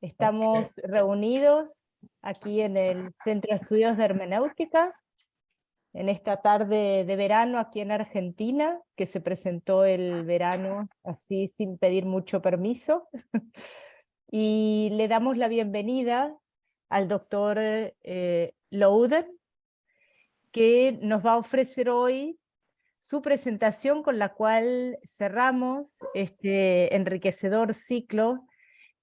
Estamos reunidos aquí en el Centro de Estudios de Hermenéutica, en esta tarde de verano aquí en Argentina, que se presentó el verano así sin pedir mucho permiso. Y le damos la bienvenida al doctor Louden, que nos va a ofrecer hoy su presentación con la cual cerramos este enriquecedor ciclo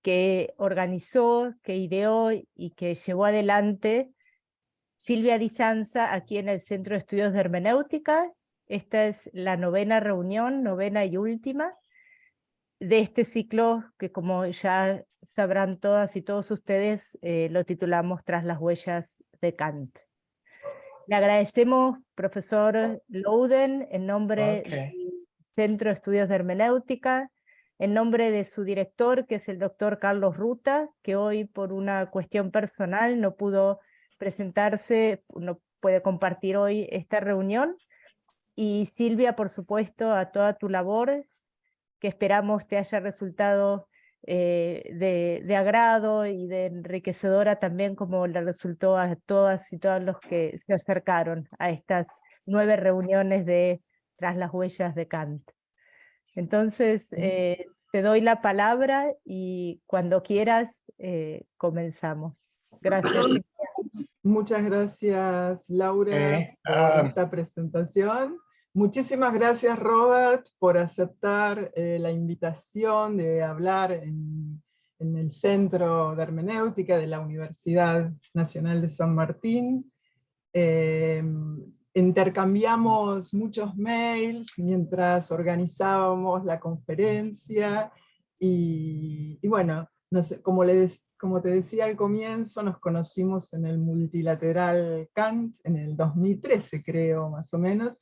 que organizó, que ideó y que llevó adelante Silvia Di Sanza aquí en el Centro de Estudios de Hermenéutica. Esta es la novena reunión, novena y última, de este ciclo que, como ya sabrán todas y todos ustedes, lo titulamos Tras las huellas de Kant. Le agradecemos, profesor Louden, en nombre del Centro de Estudios de Hermenéutica, en nombre de su director, que es el doctor Carlos Ruta, que hoy por una cuestión personal no pudo presentarse, no puede compartir hoy esta reunión. Y Silvia, por supuesto, a toda tu labor, que esperamos te haya resultado de agrado y de enriquecedora también, como le resultó a todas y todos los que se acercaron a estas 9 reuniones de Tras las huellas de Kant. Entonces, te doy la palabra y cuando quieras comenzamos. Gracias. Muchas gracias, Laura, por esta presentación. Muchísimas gracias, Robert, por aceptar la invitación de hablar en el Centro de Hermenéutica de la Universidad Nacional de San Martín. Intercambiamos muchos mails mientras organizábamos la conferencia y bueno, no sé, como te decía al comienzo, nos conocimos en el multilateral Kant en el 2013, creo, más o menos.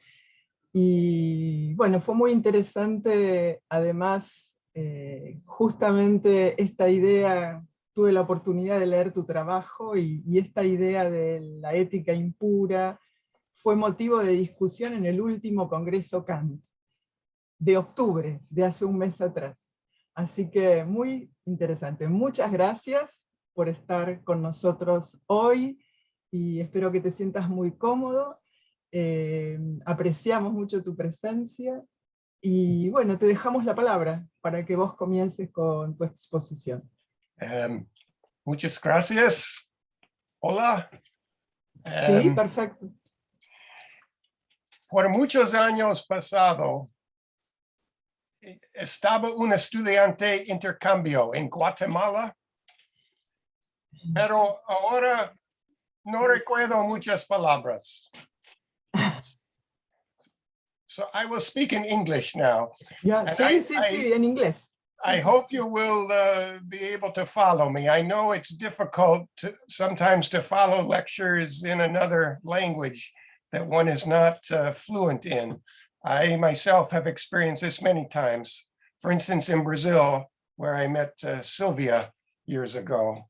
Y bueno, fue muy interesante, además, justamente esta idea, tuve la oportunidad de leer tu trabajo y esta idea de la ética impura fue motivo de discusión en el último Congreso Kant, de octubre, de hace un mes atrás. Así que muy interesante. Muchas gracias por estar con nosotros hoy y espero que te sientas muy cómodo. Apreciamos mucho tu presencia y bueno, te dejamos la palabra para que vos comiences con tu exposición. Muchas gracias. Hola. Sí, perfecto. Por muchos años pasado, estaba un estudiante intercambio en Guatemala, pero ahora no recuerdo muchas palabras. So I will speak in English now. Yeah, sí, en inglés. I hope you will be able to follow me. I know it's difficult sometimes to follow lectures in another language that one is not fluent in. I myself have experienced this many times. For instance, in Brazil, where I met Silvia years ago.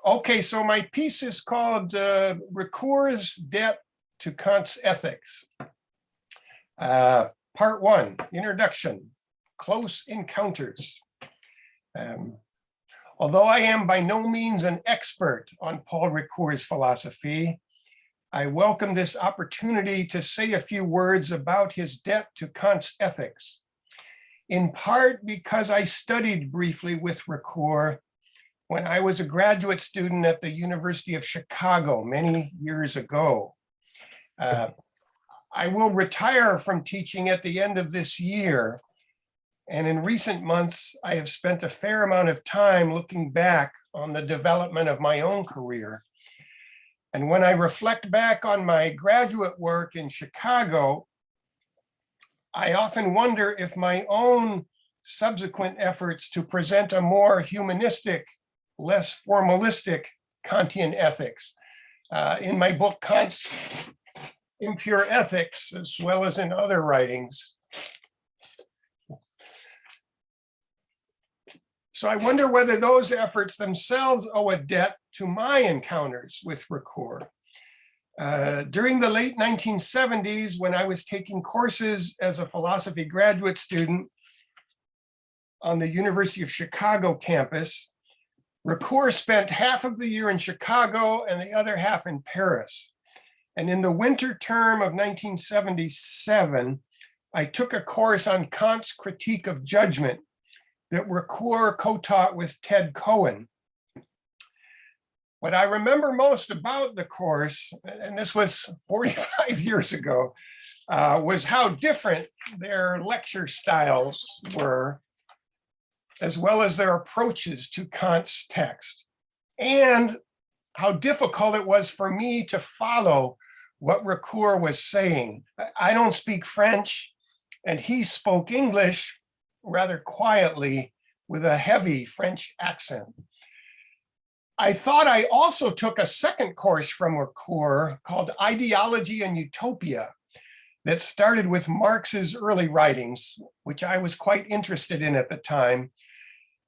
Okay, so my piece is called Ricoeur's Debt to Kant's Ethics. Part 1, Introduction, Close Encounters. Although I am by no means an expert on Paul Ricoeur's philosophy, I welcome this opportunity to say a few words about his debt to Kant's ethics, in part because I studied briefly with Ricoeur when I was a graduate student at the University of Chicago many years ago. I will retire from teaching at the end of this year, and in recent months, I have spent a fair amount of time looking back on the development of my own career. And when I reflect back on my graduate work in Chicago, I often wonder if my own subsequent efforts to present a more humanistic, less formalistic Kantian ethics in my book, Kant's Impure Ethics, as well as in other writings. So I wonder whether those efforts themselves owe a debt to my encounters with Ricoeur. During the late 1970s, when I was taking courses as a philosophy graduate student, on the University of Chicago campus, Ricoeur spent half of the year in Chicago and the other half in Paris. And in the winter term of 1977, I took a course on Kant's critique of judgment that Ricoeur co-taught with Ted Cohen. What I remember most about the course, and this was 45 years ago, was how different their lecture styles were, as well as their approaches to Kant's text, and how difficult it was for me to follow what Ricoeur was saying. I don't speak French, and he spoke English rather quietly with a heavy French accent. I thought I also took a second course from Ricoeur called Ideology and Utopia that started with Marx's early writings, which I was quite interested in at the time,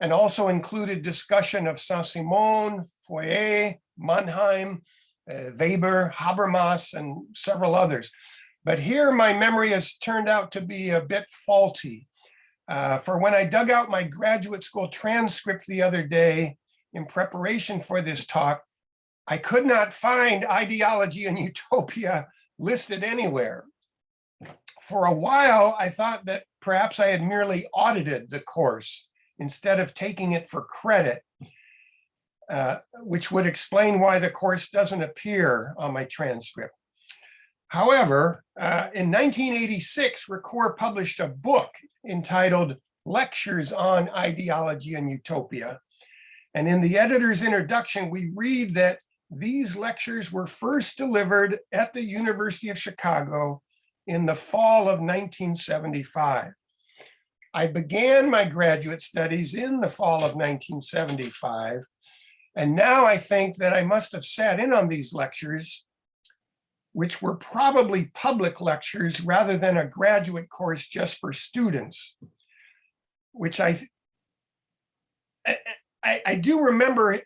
and also included discussion of Saint-Simon, Fourier, Mannheim, Weber, Habermas, and several others. But here my memory has turned out to be a bit faulty. For when I dug out my graduate school transcript the other day in preparation for this talk, I could not find Ideology and Utopia listed anywhere. For a while, I thought that perhaps I had merely audited the course instead of taking it for credit, which would explain why the course doesn't appear on my transcript. However, in 1986, Ricoeur published a book entitled Lectures on Ideology and Utopia. And in the editor's introduction, we read that these lectures were first delivered at the University of Chicago in the fall of 1975. I began my graduate studies in the fall of 1975, and now I think that I must have sat in on these lectures, which were probably public lectures rather than a graduate course just for students, which I do remember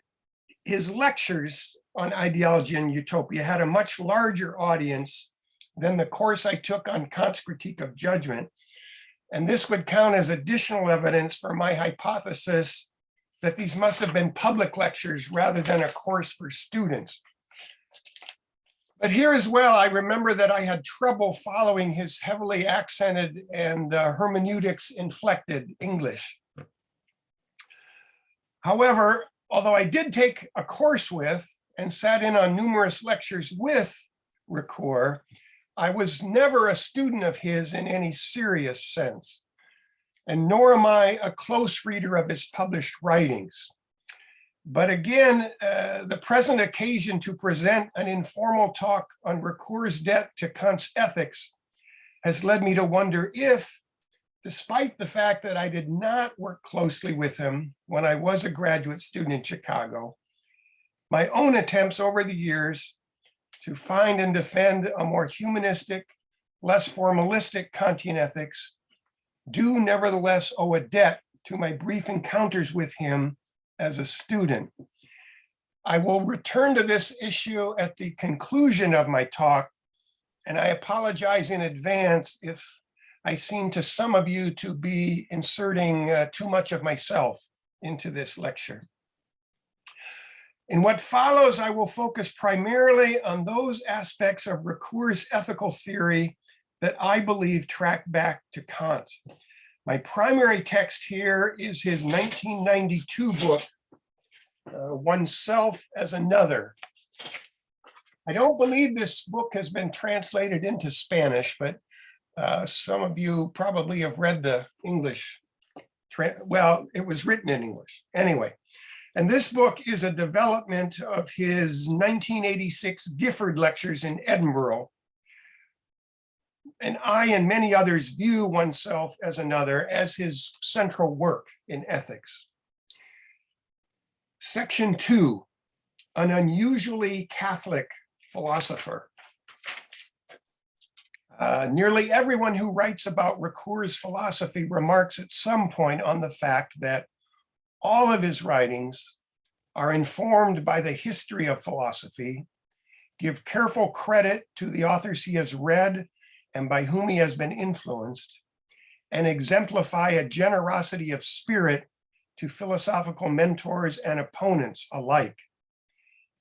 his lectures on ideology and utopia had a much larger audience than the course I took on Kant's critique of judgment. And this would count as additional evidence for my hypothesis that these must have been public lectures rather than a course for students. But here as well, I remember that I had trouble following his heavily accented and hermeneutics inflected English. However, although I did take a course with and sat in on numerous lectures with Ricoeur, I was never a student of his in any serious sense, and nor am I a close reader of his published writings. But again, the present occasion to present an informal talk on Ricoeur's debt to Kant's ethics has led me to wonder if, despite the fact that I did not work closely with him when I was a graduate student in Chicago, my own attempts over the years to find and defend a more humanistic, less formalistic Kantian ethics do nevertheless owe a debt to my brief encounters with him as a student. I will return to this issue at the conclusion of my talk, and I apologize in advance if I seem to some of you to be inserting too much of myself into this lecture. In what follows, I will focus primarily on those aspects of Ricoeur's ethical theory that I believe track back to Kant. My primary text here is his 1992 book, Oneself as Another. I don't believe this book has been translated into Spanish, but some of you probably have read the English. Well, it was written in English. Anyway, and this book is a development of his 1986 Gifford lectures in Edinburgh. And I and many others view Oneself as Another as his central work in ethics. Section 2, an unusually Catholic philosopher. Nearly everyone who writes about Ricoeur's philosophy remarks at some point on the fact that all of his writings are informed by the history of philosophy, give careful credit to the authors he has read and by whom he has been influenced, and exemplify a generosity of spirit to philosophical mentors and opponents alike.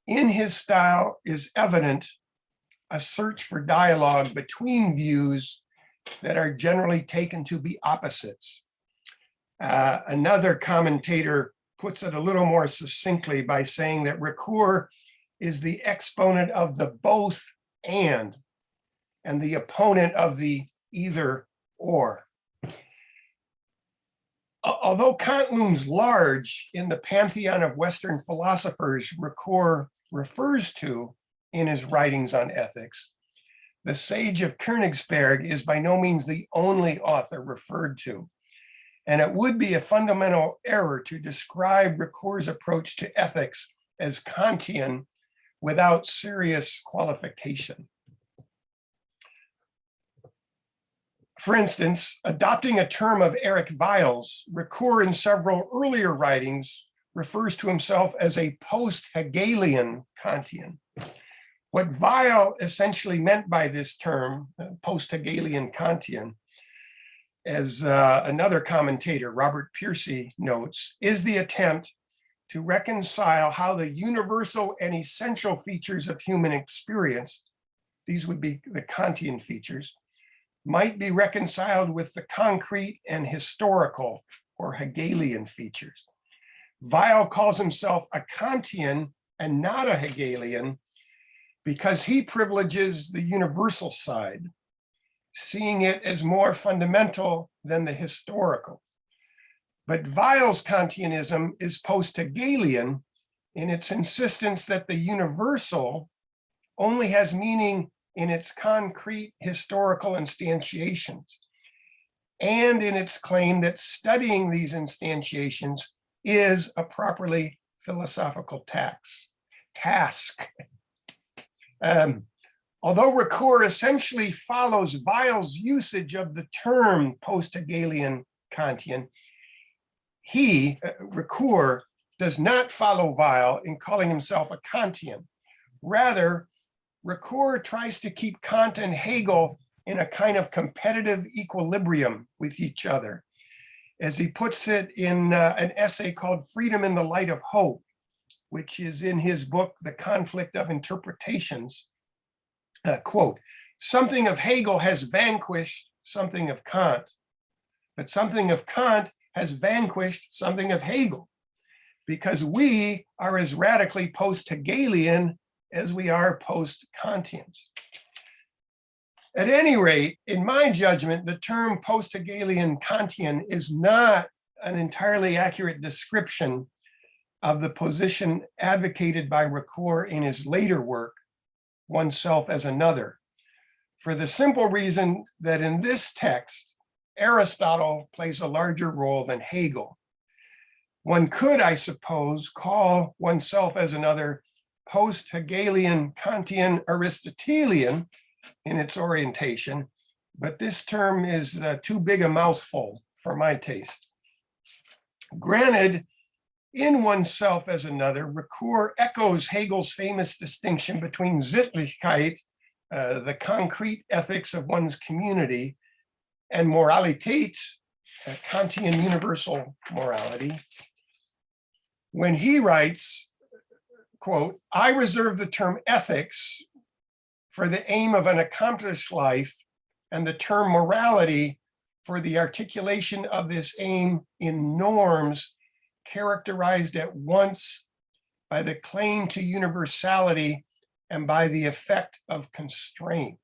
In his style is evident a search for dialogue between views that are generally taken to be opposites. Another commentator puts it a little more succinctly by saying that Ricoeur is the exponent of the both and the opponent of the either or. Although Kant looms large in the pantheon of Western philosophers Ricoeur refers to in his writings on ethics, the sage of Königsberg is by no means the only author referred to. And it would be a fundamental error to describe Ricoeur's approach to ethics as Kantian without serious qualification. For instance, adopting a term of Eric Weil's, Ricoeur in several earlier writings refers to himself as a post-Hegelian Kantian. What Weil essentially meant by this term, post-Hegelian Kantian, as another commentator, Robert Piercy, notes, is the attempt to reconcile how the universal and essential features of human experience, these would be the Kantian features, might be reconciled with the concrete and historical or Hegelian features. Weil calls himself a Kantian and not a Hegelian because he privileges the universal side, seeing it as more fundamental than the historical. But Weil's Kantianism is post-Hegelian in its insistence that the universal only has meaning in its concrete historical instantiations, and in its claim that studying these instantiations is a properly philosophical task. Although Ricoeur essentially follows Weil's usage of the term post-Hegelian Kantian, he, Ricoeur, does not follow Weil in calling himself a Kantian. Rather, Ricoeur tries to keep Kant and Hegel in a kind of competitive equilibrium with each other. As he puts it in an essay called Freedom in the Light of Hope, which is in his book, The Conflict of Interpretations, quote, something of Hegel has vanquished something of Kant, but something of Kant has vanquished something of Hegel, because we are as radically post-Hegelian as we are post-Kantians. At any rate, in my judgment, the term post-Hegelian Kantian is not an entirely accurate description of the position advocated by Ricoeur in his later work, Oneself as Another, for the simple reason that in this text, Aristotle plays a larger role than Hegel. One could, I suppose, call Oneself as Another post-Hegelian Kantian Aristotelian in its orientation, but this term is too big a mouthful for my taste. Granted, in Oneself as Another, Ricoeur echoes Hegel's famous distinction between Sittlichkeit, the concrete ethics of one's community, and Moralität, Kantian universal morality, when he writes, quote, I reserve the term ethics for the aim of an accomplished life and the term morality for the articulation of this aim in norms characterized at once by the claim to universality and by the effect of constraint.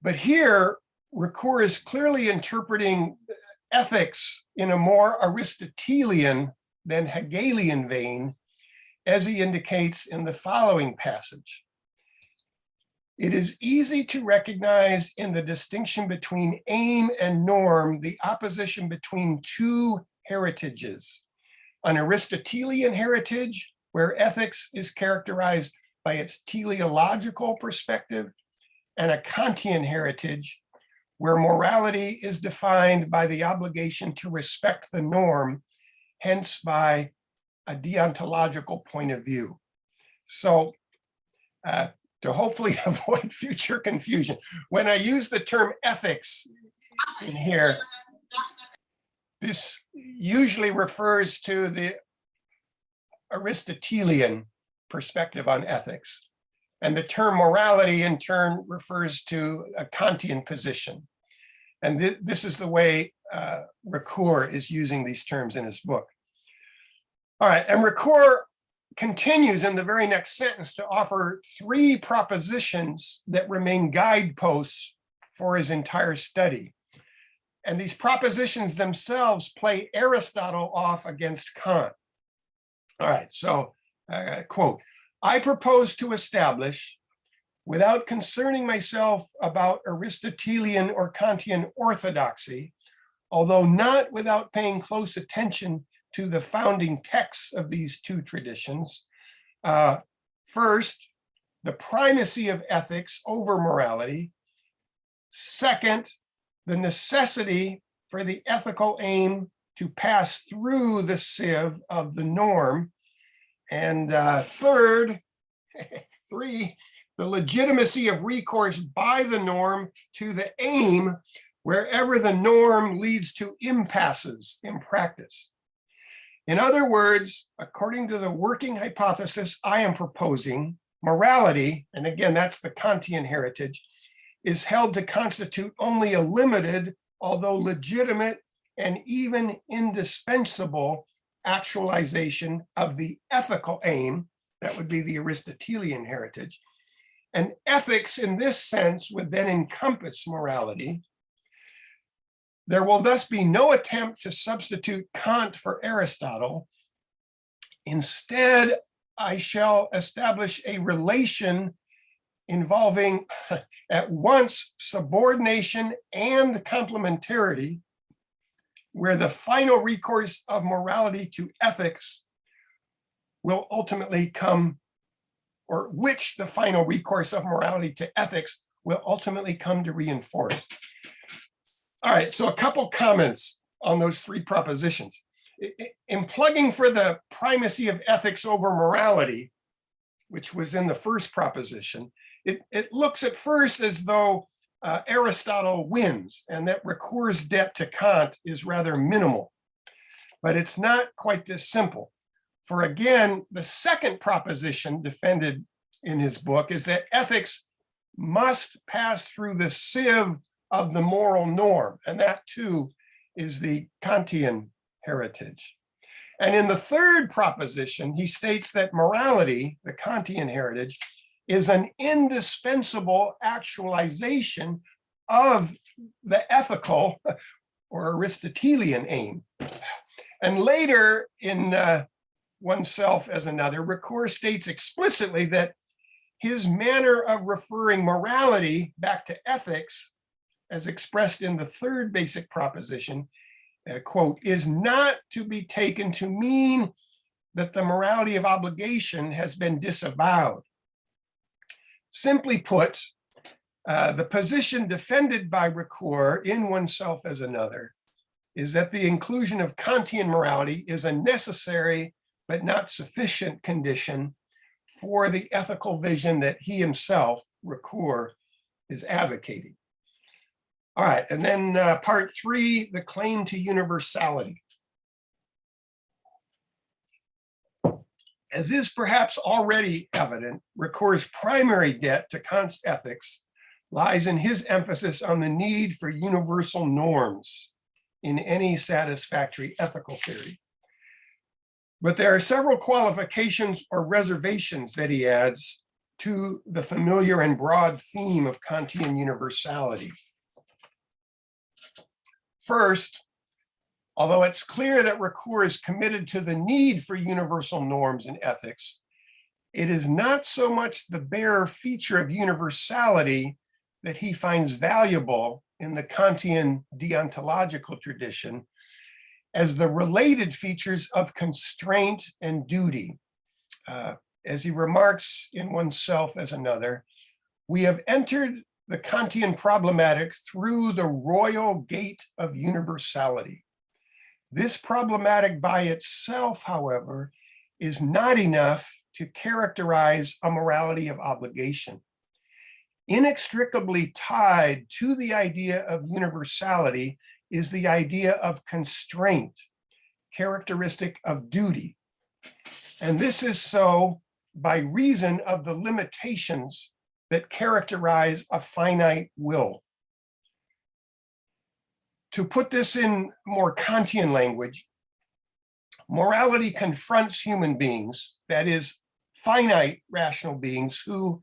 But here, Ricoeur is clearly interpreting ethics in a more Aristotelian than Hegelian vein, as he indicates in the following passage. It is easy to recognize in the distinction between aim and norm the opposition between two heritages, an Aristotelian heritage where ethics is characterized by its teleological perspective, and a Kantian heritage where morality is defined by the obligation to respect the norm, hence by a deontological point of view. So to hopefully avoid future confusion, when I use the term ethics in here. This usually refers to the Aristotelian perspective on ethics. And the term morality in turn refers to a Kantian position. And this is the way Ricoeur is using these terms in his book. All right, and Ricoeur continues in the very next sentence to offer 3 propositions that remain guideposts for his entire study. And these propositions themselves play Aristotle off against Kant. All right, so quote, I propose to establish, without concerning myself about Aristotelian or Kantian orthodoxy, although not without paying close attention to the founding texts of these 2 traditions. First, the primacy of ethics over morality. Second, the necessity for the ethical aim to pass through the sieve of the norm. And third, 3, the legitimacy of recourse by the norm to the aim wherever the norm leads to impasses in practice. In other words, according to the working hypothesis I am proposing, morality, and again, that's the Kantian heritage, is held to constitute only a limited, although legitimate and even indispensable actualization of the ethical aim, that would be the Aristotelian heritage. And ethics in this sense would then encompass morality. There will thus be no attempt to substitute Kant for Aristotle. Instead, I shall establish a relation involving at once subordination and complementarity, where the final recourse of morality to ethics will ultimately come, or which the final recourse of morality to ethics will ultimately come to reinforce. All right, so a couple comments on those 3 propositions. In plugging for the primacy of ethics over morality, which was in the first proposition, it looks at first as though Aristotle wins and that Ricoeur's debt to Kant is rather minimal. But it's not quite this simple. For again, the second proposition defended in his book is that ethics must pass through the sieve of the moral norm, and that too is the Kantian heritage. And in the third proposition, he states that morality, the Kantian heritage, is an indispensable actualization of the ethical or Aristotelian aim. And later in Oneself as Another, Ricoeur states explicitly that his manner of referring morality back to ethics, as expressed in the third basic proposition, quote, is not to be taken to mean that the morality of obligation has been disavowed. Simply put, the position defended by Ricoeur in Oneself as Another is that the inclusion of Kantian morality is a necessary but not sufficient condition for the ethical vision that he himself, Ricoeur, is advocating. All right, and then part 3, the claim to universality. As is perhaps already evident, Ricoeur's primary debt to Kant's ethics lies in his emphasis on the need for universal norms in any satisfactory ethical theory. But there are several qualifications or reservations that he adds to the familiar and broad theme of Kantian universality. First, although it's clear that Ricoeur is committed to the need for universal norms in ethics, it is not so much the bare feature of universality that he finds valuable in the Kantian deontological tradition as the related features of constraint and duty. As he remarks in Oneself as Another, we have entered the Kantian problematic through the royal gate of universality. This problematic by itself, however, is not enough to characterize a morality of obligation. inextricably tied to the idea of universality is the idea of constraint, characteristic of duty. And this is so by reason of the limitations that characterize a finite will. To put this in more Kantian language, morality confronts human beings, that is, finite rational beings who,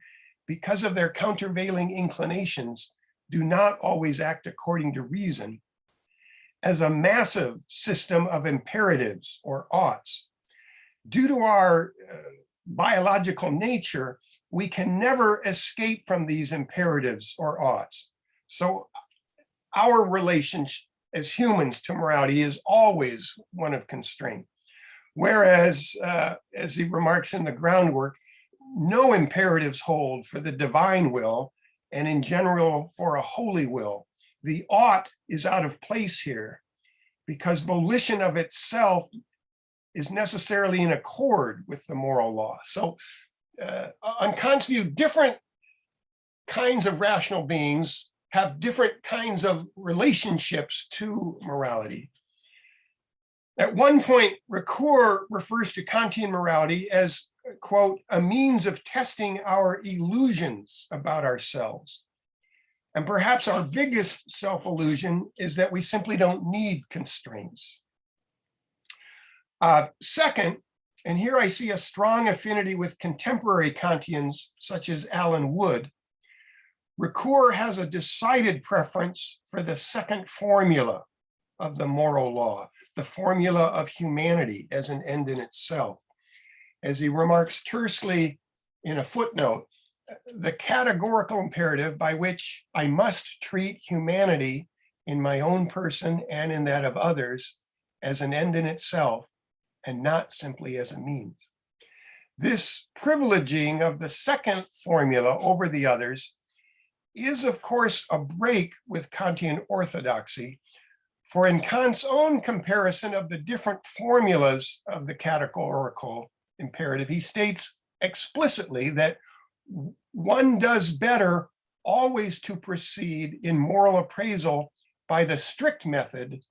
because of their countervailing inclinations, do not always act according to reason, as a massive system of imperatives or oughts. Due to our biological nature, we can never escape from these imperatives or oughts. So our relationship as humans to morality is always one of constraint. Whereas, as he remarks in the groundwork, no imperatives hold for the divine will, and in general for a holy will. The ought is out of place here because volition of itself is necessarily in accord with the moral law. So on Kant's view, different kinds of rational beings have different kinds of relationships to morality. At one point, Ricoeur refers to Kantian morality as, quote, a means of testing our illusions about ourselves. And perhaps our biggest self-illusion is that we simply don't need constraints. Second, and here I see a strong affinity with contemporary Kantians, such as Alan Wood, Ricoeur has a decided preference for the second formula of the moral law, the formula of humanity as an end in itself. As he remarks tersely in a footnote, the categorical imperative by which I must treat humanity in my own person and in that of others as an end in itself and not simply as a means. This privileging of the second formula over the others is, of course, a break with Kantian orthodoxy, for in Kant's own comparison of the different formulas of the categorical imperative, he states explicitly that one does better always to proceed in moral appraisal by the strict method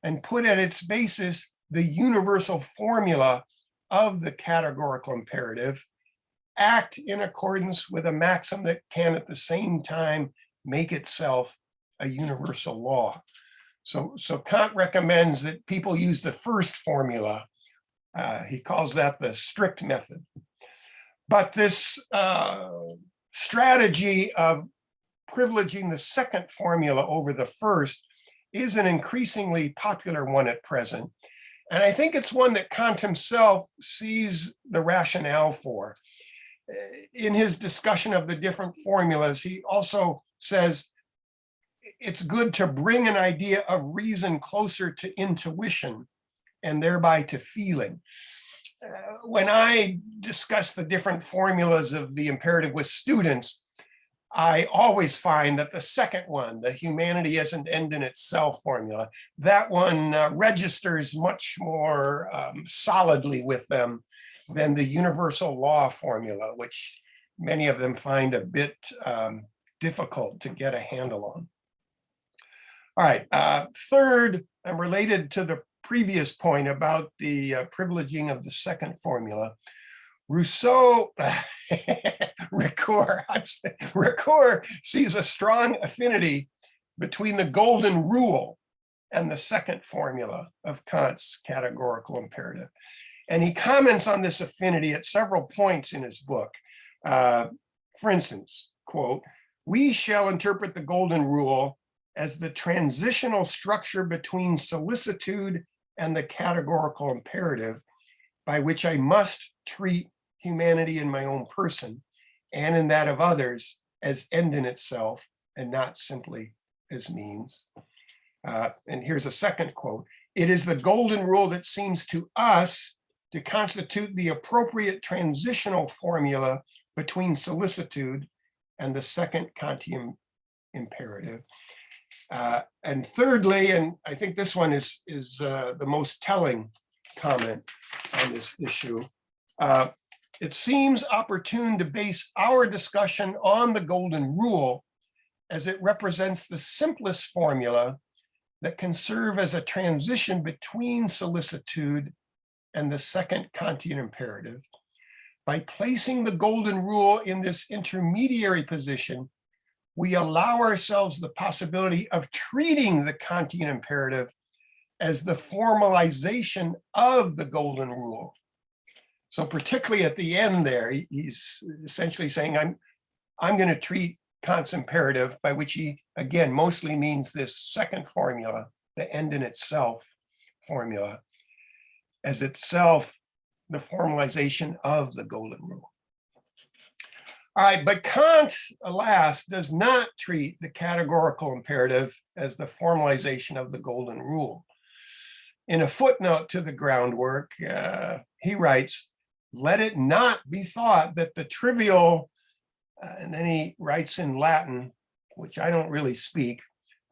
and put at its basis the universal formula of the categorical imperative, act in accordance with a maxim that can at the same time make itself a universal law. So Kant recommends that people use the first formula. He calls that the strict method. But this strategy of privileging the second formula over the first is an increasingly popular one at present. And I think it's one that Kant himself sees the rationale for. In his discussion of the different formulas, he also says it's good to bring an idea of reason closer to intuition and thereby to feeling. When I discuss the different formulas of the imperative with students, I always find that the second one, the humanity as an end in itself formula, that one registers much more solidly with them than the universal law formula, which many of them find a bit difficult to get a handle on. All right, third, and related to the previous point about the privileging of the second formula, Ricoeur sees a strong affinity between the golden rule and the second formula of Kant's categorical imperative. And he comments on this affinity at several points in his book. For instance, quote, "We shall interpret the golden rule as the transitional structure between solicitude and the categorical imperative by which I must treat humanity in my own person and in that of others as end in itself and not simply as means." And here's a second quote. "It is the golden rule that seems to us to constitute the appropriate transitional formula between solicitude and the second Kantian imperative." And thirdly, and I think this one is the most telling comment on this issue, it seems opportune to base our discussion on the golden rule, as it represents the simplest formula that can serve as a transition between solicitude and the second Kantian imperative. By placing the golden rule in this intermediary position, we allow ourselves the possibility of treating the Kantian imperative as the formalization of the golden rule. So particularly at the end there, he's essentially saying, I'm going to treat Kant's imperative, by which he, again, mostly means this second formula, the end in itself formula, as itself the formalization of the golden rule. All right, but Kant, alas, does not treat the categorical imperative as the formalization of the golden rule. In a footnote to the groundwork, he writes, "Let it not be thought that the trivial," and then he writes in Latin, which I don't really speak,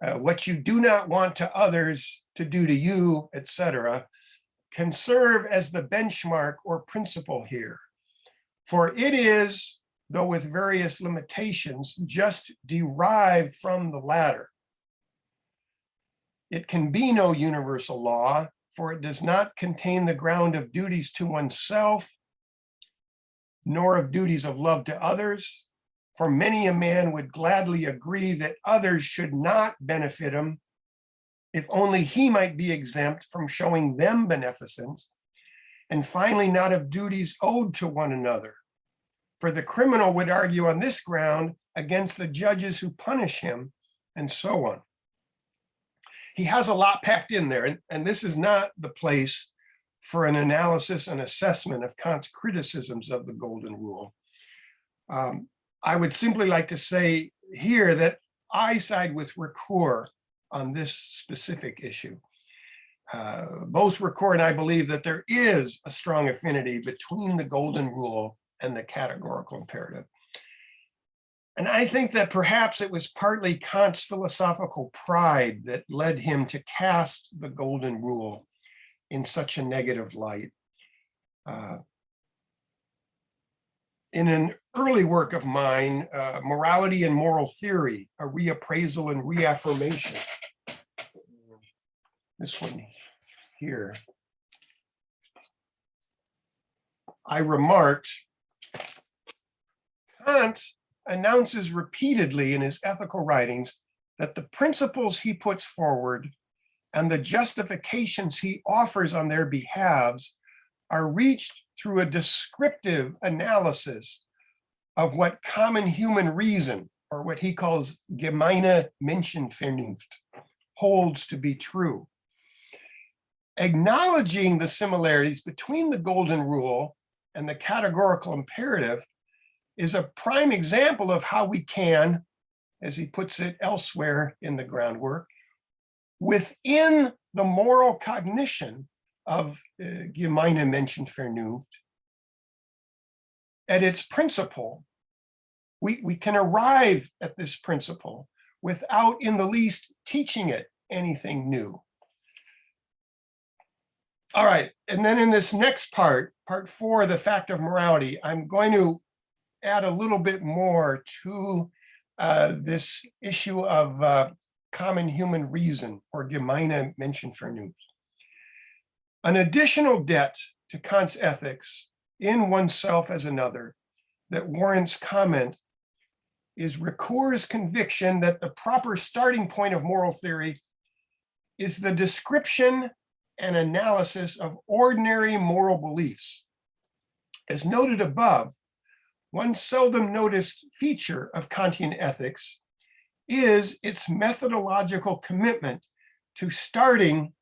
"what you do not want to others to do to you, etc., can serve as the benchmark or principle here. For it is, though with various limitations, just derived from the latter. It can be no universal law, for it does not contain the ground of duties to oneself, nor of duties of love to others. For many a man would gladly agree that others should not benefit him, if only he might be exempt from showing them beneficence, and finally not of duties owed to one another. For the criminal would argue on this ground against the judges who punish him, and so on." He has a lot packed in there, and this is not the place for an analysis and assessment of Kant's criticisms of the golden rule. I would simply like to say here that I side with Ricoeur on this specific issue. Both Ricoeur and I believe that there is a strong affinity between the golden rule and the categorical imperative. And I think that perhaps it was partly Kant's philosophical pride that led him to cast the golden rule in such a negative light. In an early work of mine, Morality and Moral Theory, a Reappraisal and Reaffirmation, this one here, I remarked, Kant announces repeatedly in his ethical writings that the principles he puts forward and the justifications he offers on their behalves are reached through a descriptive analysis of what common human reason, or what he calls gemeine Menschenvernunft, holds to be true. Acknowledging the similarities between the golden rule and the categorical imperative is a prime example of how we can, as he puts it elsewhere in the groundwork, within the moral cognition of gemeine Menschenvernunft, at its principle, we can arrive at this principle without in the least teaching it anything new. All right, and then in this next part, part 4, the fact of morality, I'm going to add a little bit more to this issue of common human reason, or gemeine Menschenvernunft. An additional debt to Kant's ethics in oneself as another that warrants comment is Ricoeur's conviction that the proper starting point of moral theory is the description and analysis of ordinary moral beliefs. As noted above, one seldom noticed feature of Kantian ethics is its methodological commitment to starting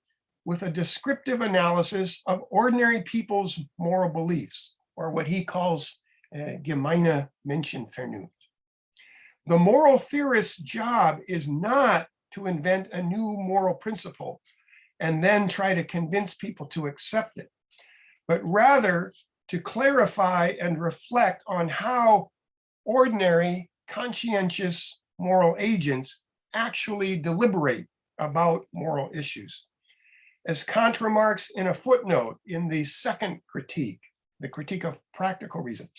with a descriptive analysis of ordinary people's moral beliefs, or what he calls gemeine Menschenvernunft. The moral theorist's job is not to invent a new moral principle and then try to convince people to accept it, but rather to clarify and reflect on how ordinary, conscientious moral agents actually deliberate about moral issues. As Kant remarks in a footnote in the second critique, the critique of practical reason.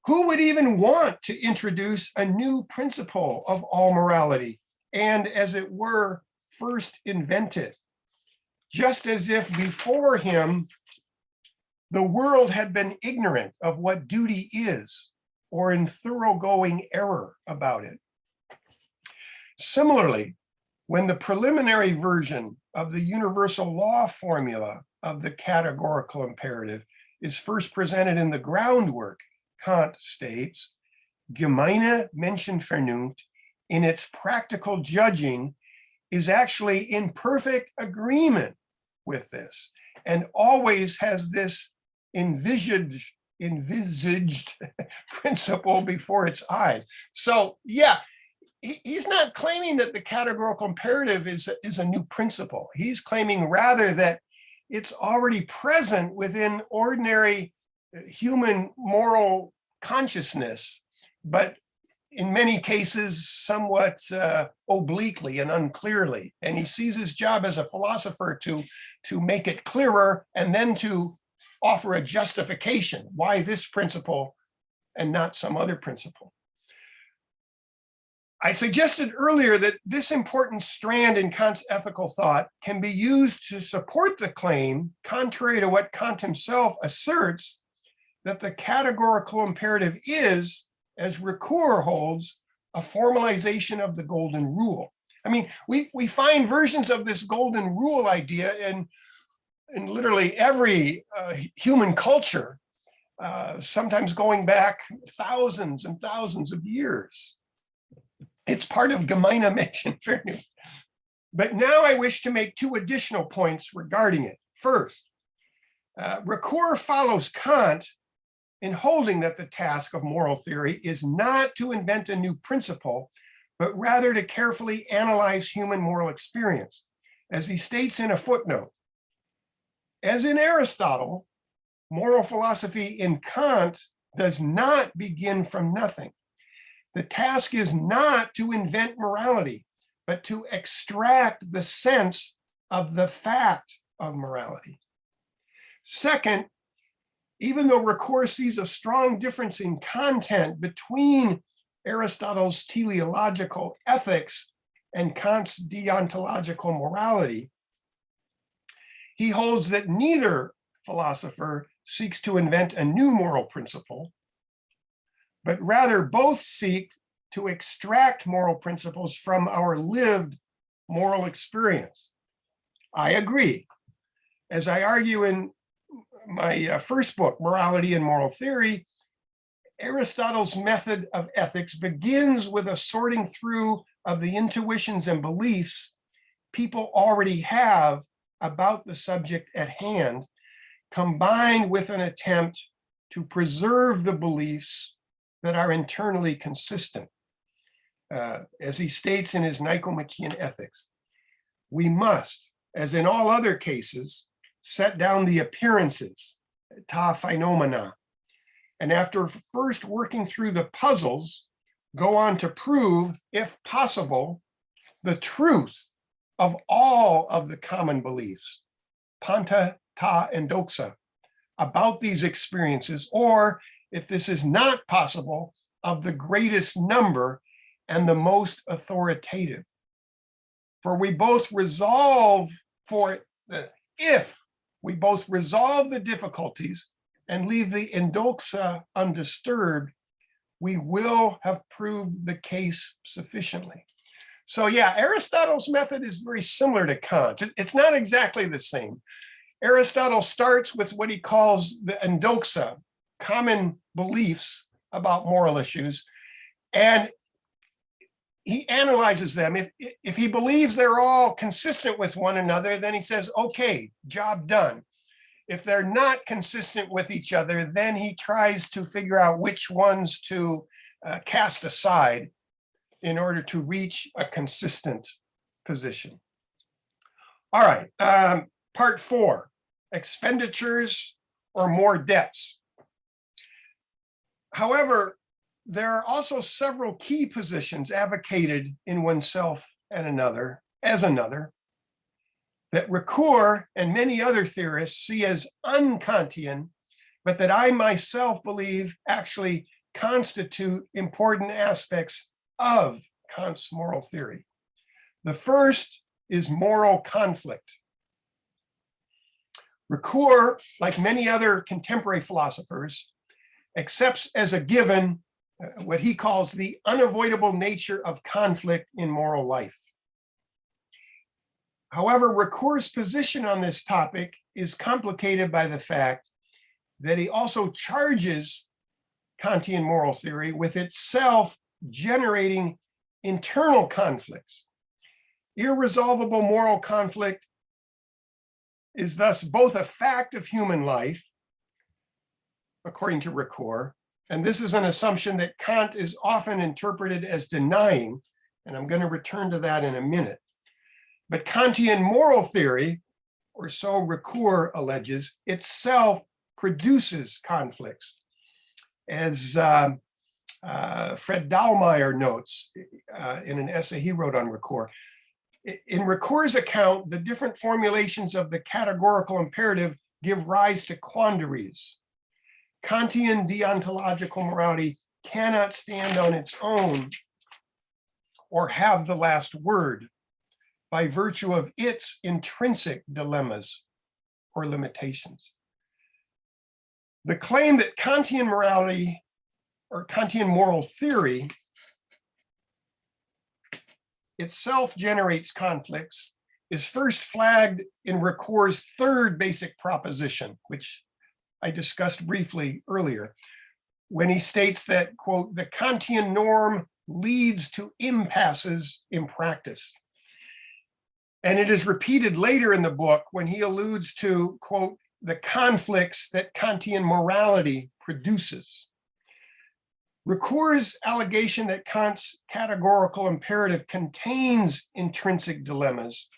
Who would even want to introduce a new principle of all morality and, as it were, first invent it, just as if before him the world had been ignorant of what duty is or in thoroughgoing error about it? Similarly, when the preliminary version of the universal law formula of the categorical imperative is first presented in the groundwork, Kant states, gemeine Menschenvernunft in its practical judging is actually in perfect agreement with this and always has this envisaged principle before its eyes. So yeah, he's not claiming that the categorical imperative is a new principle. He's claiming rather that it's already present within ordinary human moral consciousness, but in many cases somewhat obliquely and unclearly. And he sees his job as a philosopher to make it clearer and then to offer a justification why this principle and not some other principle. I suggested earlier that this important strand in Kant's ethical thought can be used to support the claim, contrary to what Kant himself asserts, that the categorical imperative is, as Ricoeur holds, a formalization of the golden rule. I mean, we find versions of this golden rule idea in literally every human culture, sometimes going back thousands and thousands of years. It's part of gemeine Menschenvernunft. But now I wish to make two additional points regarding it. First, Ricoeur follows Kant in holding that the task of moral theory is not to invent a new principle, but rather to carefully analyze human moral experience. As he states in a footnote, as in Aristotle, moral philosophy in Kant does not begin from nothing. The task is not to invent morality, but to extract the sense of the fact of morality. Second, even though Ricoeur sees a strong difference in content between Aristotle's teleological ethics and Kant's deontological morality, he holds that neither philosopher seeks to invent a new moral principle, but rather both seek to extract moral principles from our lived moral experience. I agree. As I argue in my first book, Morality and Moral Theory, Aristotle's method of ethics begins with a sorting through of the intuitions and beliefs people already have about the subject at hand, combined with an attempt to preserve the beliefs that are internally consistent. As he states in his Nicomachean Ethics, we must, as in all other cases, set down the appearances, ta phenomena, and after first working through the puzzles, go on to prove, if possible, the truth of all of the common beliefs, panta, ta, and doxa, about these experiences, or if this is not possible, of the greatest number and the most authoritative. For we both resolve if we both resolve the difficulties and leave the endoxa undisturbed, we will have proved the case sufficiently. So yeah, Aristotle's method is very similar to Kant. It's not exactly the same. Aristotle starts with what he calls the endoxa, common beliefs about moral issues, and he analyzes them. If he believes they're all consistent with one another, then he says, okay, job done. If they're not consistent with each other, then he tries to figure out which ones to cast aside in order to reach a consistent position. All right, part 4, expenditures or more debts. However, there are also several key positions advocated in oneself and another, as another, that Ricoeur and many other theorists see as un-Kantian, but that I myself believe actually constitute important aspects of Kant's moral theory. The first is moral conflict. Ricoeur, like many other contemporary philosophers, accepts as a given what he calls the unavoidable nature of conflict in moral life. However, Ricoeur's position on this topic is complicated by the fact that he also charges Kantian moral theory with itself generating internal conflicts. Irresolvable moral conflict is thus both a fact of human life, according to Ricoeur, and this is an assumption that Kant is often interpreted as denying, and I'm going to return to that in a minute. But Kantian moral theory, or so Ricoeur alleges, itself produces conflicts. As Fred Dahlmeier notes in an essay he wrote on Ricoeur, in Ricoeur's account, the different formulations of the categorical imperative give rise to quandaries. Kantian deontological morality cannot stand on its own or have the last word by virtue of its intrinsic dilemmas or limitations. The claim that Kantian morality or Kantian moral theory itself generates conflicts is first flagged in Ricoeur's third basic proposition, which I discussed briefly earlier, when he states that, quote, the Kantian norm leads to impasses in practice. And it is repeated later in the book when he alludes to, quote, the conflicts that Kantian morality produces. Ricoeur's allegation that Kant's categorical imperative contains intrinsic dilemmas,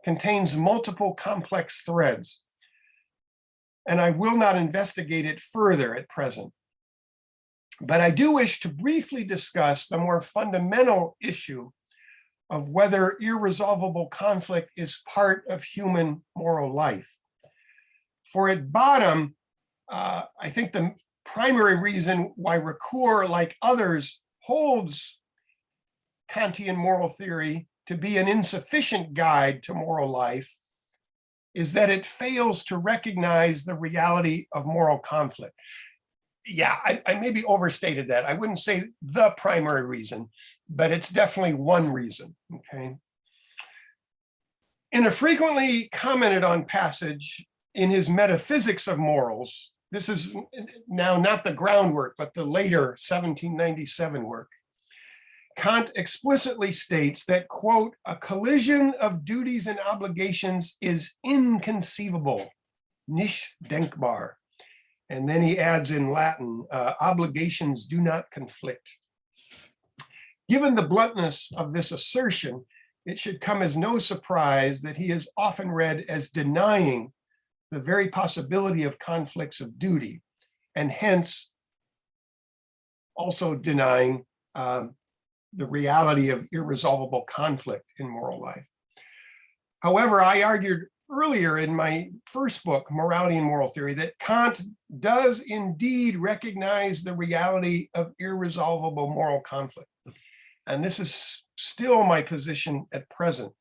contains multiple complex threads, and I will not investigate it further at present. But I do wish to briefly discuss the more fundamental issue of whether irresolvable conflict is part of human moral life. For at bottom, I think the primary reason why Ricoeur, like others, holds Kantian moral theory to be an insufficient guide to moral life is that it fails to recognize the reality of moral conflict. Yeah, I maybe overstated that. I wouldn't say the primary reason, but it's definitely one reason, okay? In a frequently commented on passage in his Metaphysics of Morals, this is now not the groundwork, but the later 1797 work, Kant explicitly states that, quote, a collision of duties and obligations is inconceivable, nicht denkbar. And then he adds in Latin, obligations do not conflict. Given the bluntness of this assertion, it should come as no surprise that he is often read as denying the very possibility of conflicts of duty, and hence also denying the reality of irresolvable conflict in moral life. However, I argued earlier in my first book, Morality and Moral Theory, that Kant does indeed recognize the reality of irresolvable moral conflict. And this is still my position at present.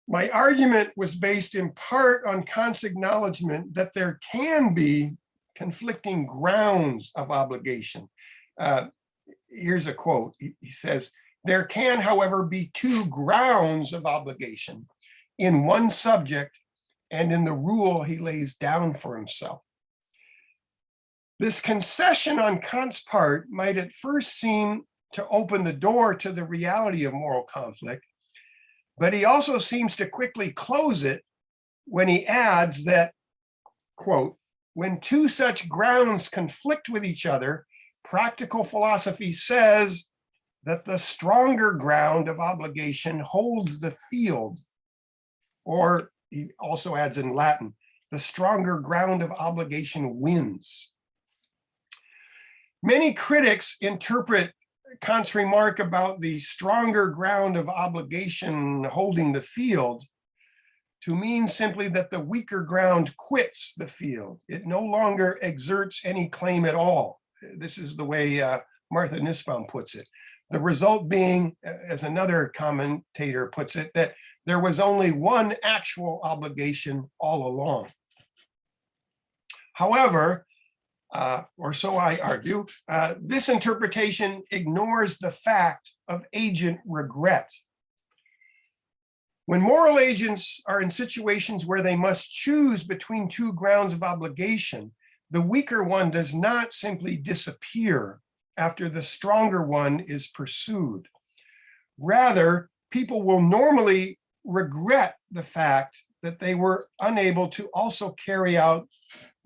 My argument was based in part on Kant's acknowledgement that there can be conflicting grounds of obligation. Here's a quote. He says, there can, however, be two grounds of obligation in one subject and in the rule he lays down for himself. This concession on Kant's part might at first seem to open the door to the reality of moral conflict, but he also seems to quickly close it when he adds that, quote, when two such grounds conflict with each other, practical philosophy says that the stronger ground of obligation holds the field. Or he also adds in Latin, the stronger ground of obligation wins. Many critics interpret Kant's remark about the stronger ground of obligation holding the field to mean simply that the weaker ground quits the field. It no longer exerts any claim at all. This is the way Martha Nussbaum puts it. The result being, as another commentator puts it, that there was only one actual obligation all along. However, or so I argue, this interpretation ignores the fact of agent regret. When moral agents are in situations where they must choose between two grounds of obligation, the weaker one does not simply disappear after the stronger one is pursued. Rather, people will normally regret the fact that they were unable to also carry out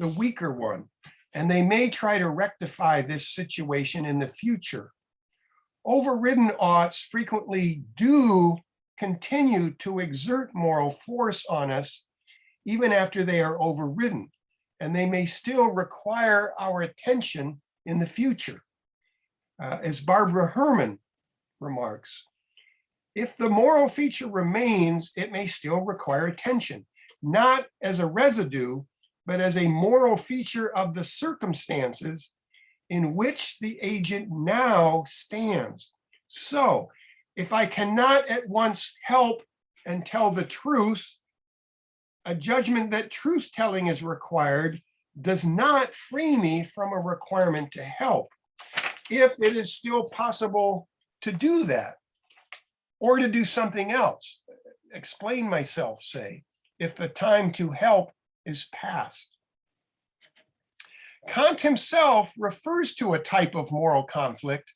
the weaker one, and they may try to rectify this situation in the future. Overridden oughts frequently do continue to exert moral force on us even after they are overridden, and they may still require our attention in the future. As Barbara Herman remarks, if the moral feature remains, it may still require attention, not as a residue, but as a moral feature of the circumstances in which the agent now stands. So, if I cannot at once help and tell the truth, a judgment that truth-telling is required does not free me from a requirement to help, if it is still possible to do that, or to do something else, explain myself, say, if the time to help is past. Kant himself refers to a type of moral conflict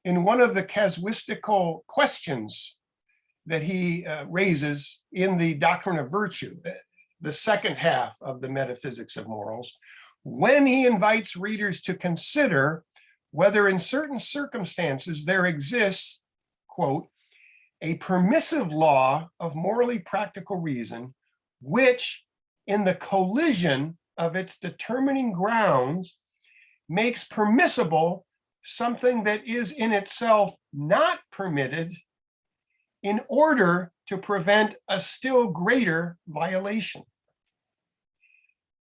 in one of the casuistical questions that he raises in the Doctrine of Virtue, the second half of the Metaphysics of Morals, when he invites readers to consider whether in certain circumstances there exists, quote, a permissive law of morally practical reason, which in the collision of its determining grounds makes permissible something that is in itself not permitted in order to prevent a still greater violation.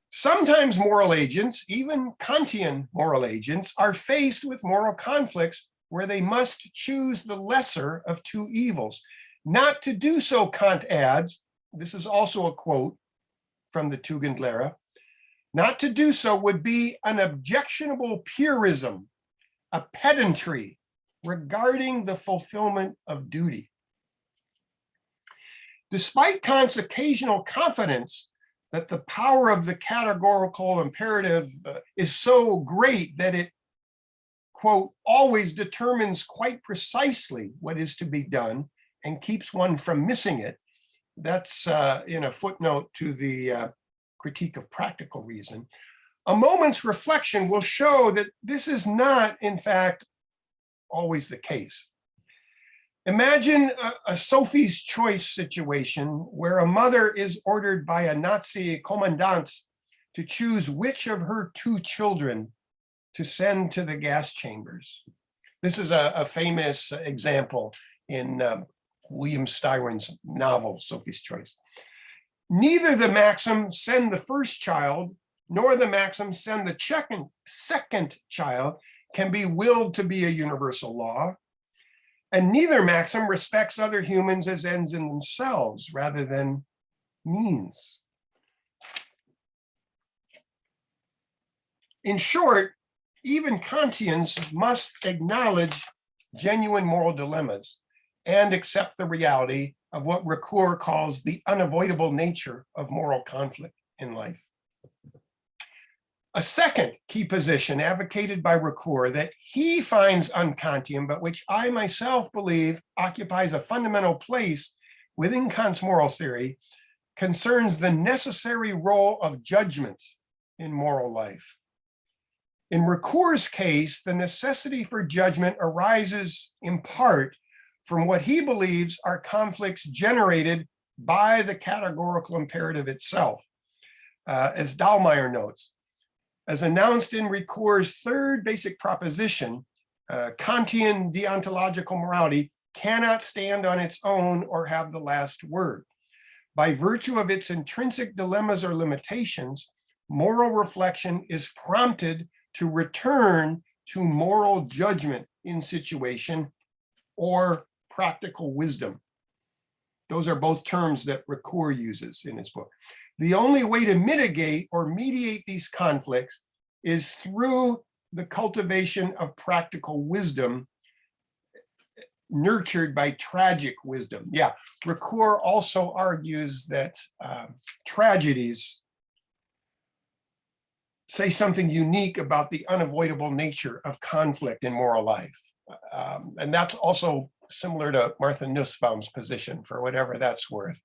Sometimes moral agents, even Kantian moral agents, are faced with moral conflicts where they must choose the lesser of two evils. Not to do so, Kant adds, this is also a quote from the Tugendlehre, not to do so would be an objectionable purism, a pedantry regarding the fulfillment of duty. Despite Kant's occasional confidence that the power of the categorical imperative is so great that it, quote, always determines quite precisely what is to be done and keeps one from missing it. That's in a footnote to the Critique of Practical Reason. A moment's reflection will show that this is not, in fact, always the case. Imagine a Sophie's choice situation where a mother is ordered by a Nazi commandant to choose which of her two children to send to the gas chambers. This is a famous example in William Styron's novel, Sophie's Choice. Neither the maxim, send the first child, nor the maxim, send the second child, can be willed to be a universal law. And neither maxim respects other humans as ends in themselves rather than means. In short, even Kantians must acknowledge genuine moral dilemmas and accept the reality of what Ricoeur calls the unavoidable nature of moral conflict in life. A second key position advocated by Ricoeur that he finds un-Kantian, but which I myself believe occupies a fundamental place within Kant's moral theory, concerns the necessary role of judgment in moral life. In Ricoeur's case, the necessity for judgment arises in part from what he believes are conflicts generated by the categorical imperative itself. As Dahlmeier notes, as announced in Ricoeur's third basic proposition, Kantian deontological morality cannot stand on its own or have the last word. By virtue of its intrinsic dilemmas or limitations, moral reflection is prompted to return to moral judgment in situation or practical wisdom. Those are both terms that Ricoeur uses in his book. The only way to mitigate or mediate these conflicts is through the cultivation of practical wisdom nurtured by tragic wisdom. Yeah, Ricoeur also argues that tragedies say something unique about the unavoidable nature of conflict in moral life. And that's also similar to Martha Nussbaum's position, for whatever that's worth.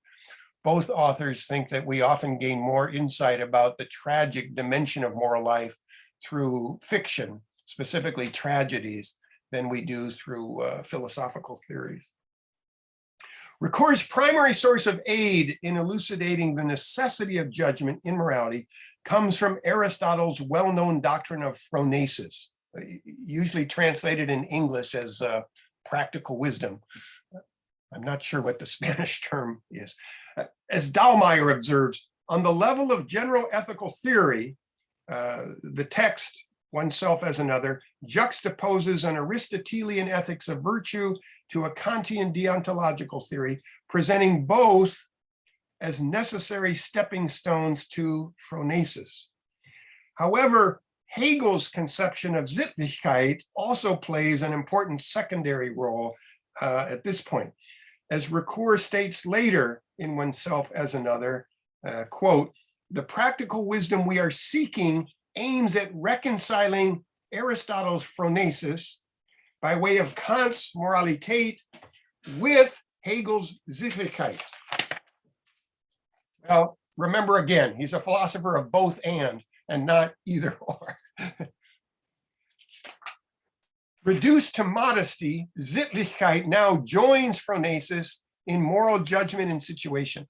Both authors think that we often gain more insight about the tragic dimension of moral life through fiction, specifically tragedies, than we do through philosophical theories. Ricoeur's primary source of aid in elucidating the necessity of judgment in morality comes from Aristotle's well-known doctrine of phronesis, usually translated in English as practical wisdom. I'm not sure what the Spanish term is. As Dahlmeier observes, on the level of general ethical theory, the text, oneself as another, juxtaposes an Aristotelian ethics of virtue to a Kantian deontological theory, presenting both as necessary stepping stones to phronesis. However, Hegel's conception of Sittlichkeit also plays an important secondary role at this point. As Ricoeur states later in Oneself as Another, quote, "The practical wisdom we are seeking aims at reconciling Aristotle's phronesis by way of Kant's Moralität with Hegel's Sittlichkeit." Well, remember again, he's a philosopher of both and not either or. Reduced to modesty, Sittlichkeit now joins phronesis in moral judgment and situation.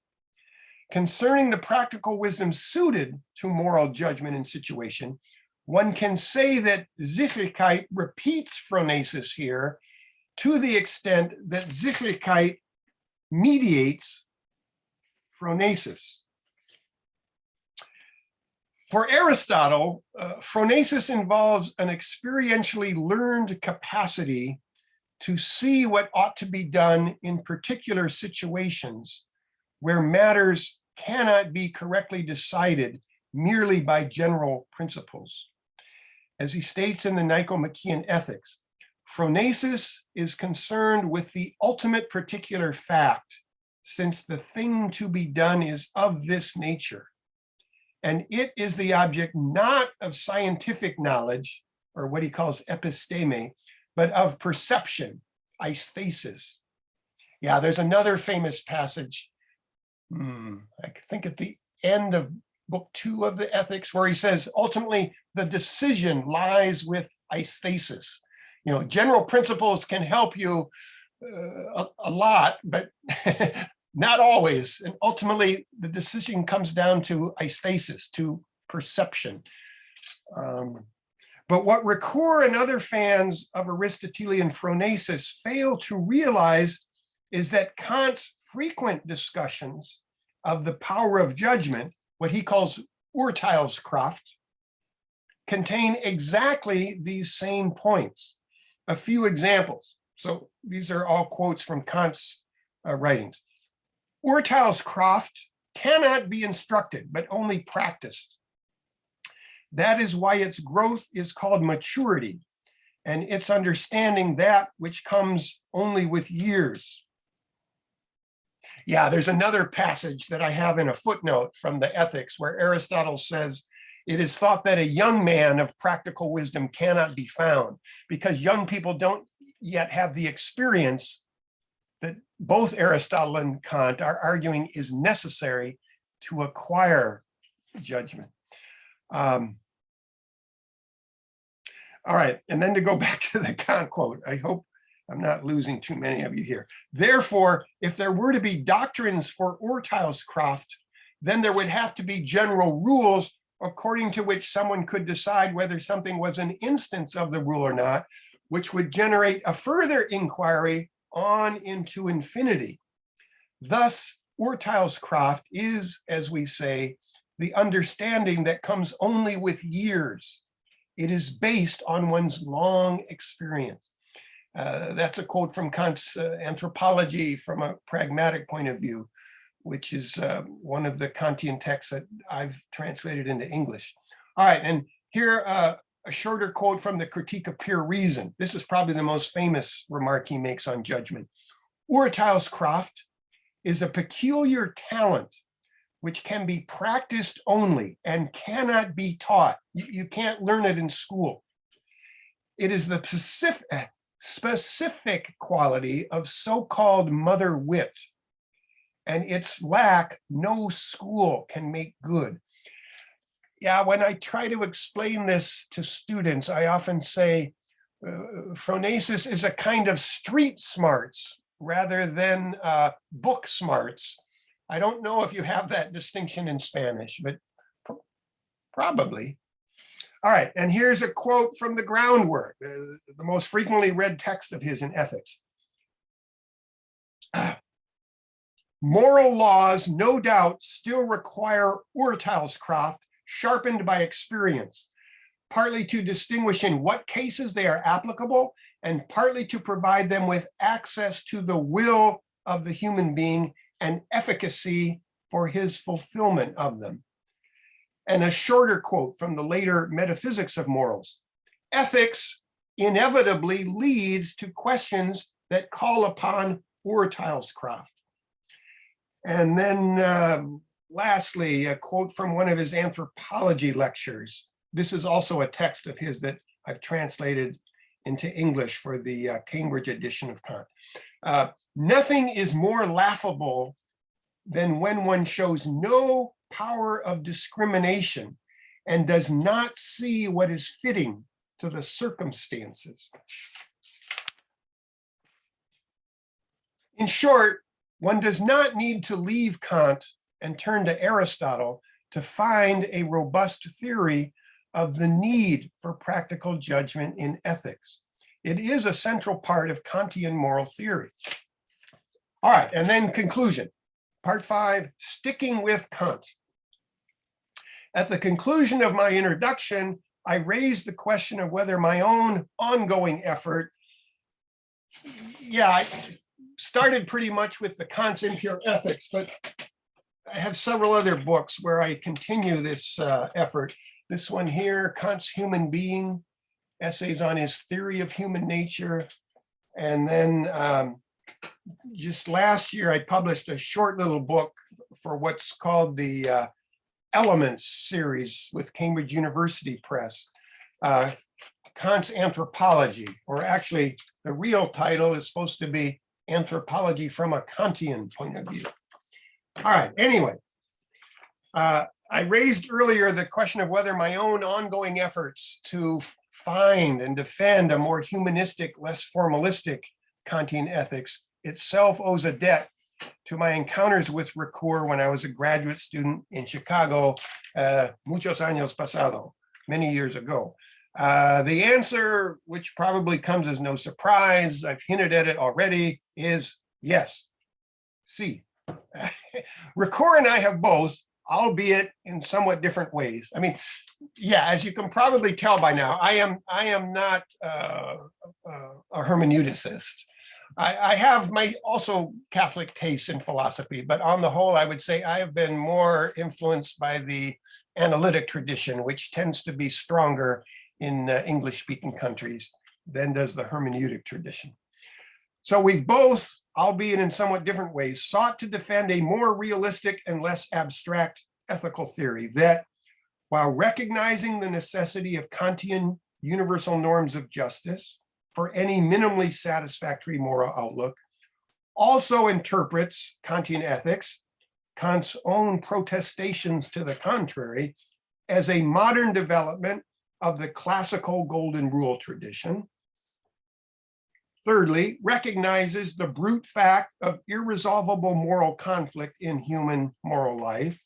Concerning the practical wisdom suited to moral judgment and situation, one can say that Sittlichkeit repeats phronesis here to the extent that Sittlichkeit mediates phronesis. For Aristotle, phronesis involves an experientially learned capacity to see what ought to be done in particular situations where matters cannot be correctly decided merely by general principles. As he states in the Nicomachean Ethics, phronesis is concerned with the ultimate particular fact, since the thing to be done is of this nature. And it is the object not of scientific knowledge, or what he calls episteme, but of perception, aesthesis. Yeah, there's another famous passage, I think at the end of book 2 of the Ethics, where he says, ultimately, the decision lies with aesthesis. You know, general principles can help you a lot, but not always. And ultimately, the decision comes down to aesthesis, to perception. But what Ricoeur and other fans of Aristotelian phronesis fail to realize is that Kant's frequent discussions of the power of judgment, what he calls Urteilskraft, contain exactly these same points. A few examples. So these are all quotes from Kant's writings. Urteilskraft cannot be instructed, but only practiced. That is why its growth is called maturity, and its understanding that which comes only with years. Yeah, there's another passage that I have in a footnote from the Ethics where Aristotle says, it is thought that a young man of practical wisdom cannot be found because young people don't yet have the experience that both Aristotle and Kant are arguing is necessary to acquire judgment. All right, and then to go back to the Kant quote, I hope I'm not losing too many of you here. Therefore, if there were to be doctrines for Urteilskraft, then there would have to be general rules according to which someone could decide whether something was an instance of the rule or not, which would generate a further inquiry on into infinity. Thus, Urteilskraft is, as we say, the understanding that comes only with years. It is based on one's long experience. That's a quote from Kant's Anthropology from a pragmatic point of view, which is one of the Kantian texts that I've translated into English. All right, and here a shorter quote from the Critique of Pure Reason. This is probably the most famous remark he makes on judgment. Urteilskraft is a peculiar talent which can be practiced only and cannot be taught. You can't learn it in school. It is the specific quality of so-called mother wit, and its lack no school can make good. Yeah, when I try to explain this to students, I often say phronesis is a kind of street smarts rather than book smarts. I don't know if you have that distinction in Spanish, but probably. All right, and here's a quote from the Groundwork, the most frequently read text of his in ethics. Moral laws, no doubt, still require Urteilskraft sharpened by experience, partly to distinguish in what cases they are applicable, and partly to provide them with access to the will of the human being and efficacy for his fulfillment of them. And a shorter quote from the later Metaphysics of Morals. Ethics inevitably leads to questions that call upon Urteilskraft. And then lastly, a quote from one of his anthropology lectures. This is also a text of his that I've translated into English for the Cambridge edition of Kant. Nothing is more laughable than when one shows no power of discrimination and does not see what is fitting to the circumstances. In short, one does not need to leave Kant and turn to Aristotle to find a robust theory of the need for practical judgment in ethics. It is a central part of Kantian moral theory. All right, and then conclusion. Part 5, sticking with Kant. At the conclusion of my introduction, I raised the question of whether my own ongoing effort, I started pretty much with the Kant's Impure Ethics, but I have several other books where I continue this effort. This one here, Kant's Human Being, essays on his theory of human nature. And then just last year, I published a short little book for what's called the Elements series with Cambridge University Press, Kant's Anthropology, or actually the real title is supposed to be Anthropology from a Kantian point of view. All right, anyway, I raised earlier the question of whether my own ongoing efforts to find and defend a more humanistic, less formalistic Kantian ethics itself owes a debt to my encounters with Ricoeur when I was a graduate student in Chicago, muchos años pasado, many years ago. The answer, which probably comes as no surprise, I've hinted at it already, is yes. Sí. Ricoeur and I have both, albeit in somewhat different ways. I mean, yeah, as you can probably tell by now, I am not a hermeneuticist. I have my also Catholic tastes in philosophy, but on the whole, I would say I have been more influenced by the analytic tradition, which tends to be stronger in English-speaking countries than does the hermeneutic tradition. So we've both, albeit in somewhat different ways, sought to defend a more realistic and less abstract ethical theory that, while recognizing the necessity of Kantian universal norms of justice for any minimally satisfactory moral outlook, also interprets Kantian ethics, Kant's own protestations to the contrary, as a modern development of the classical golden rule tradition. Thirdly, recognizes the brute fact of irresolvable moral conflict in human moral life.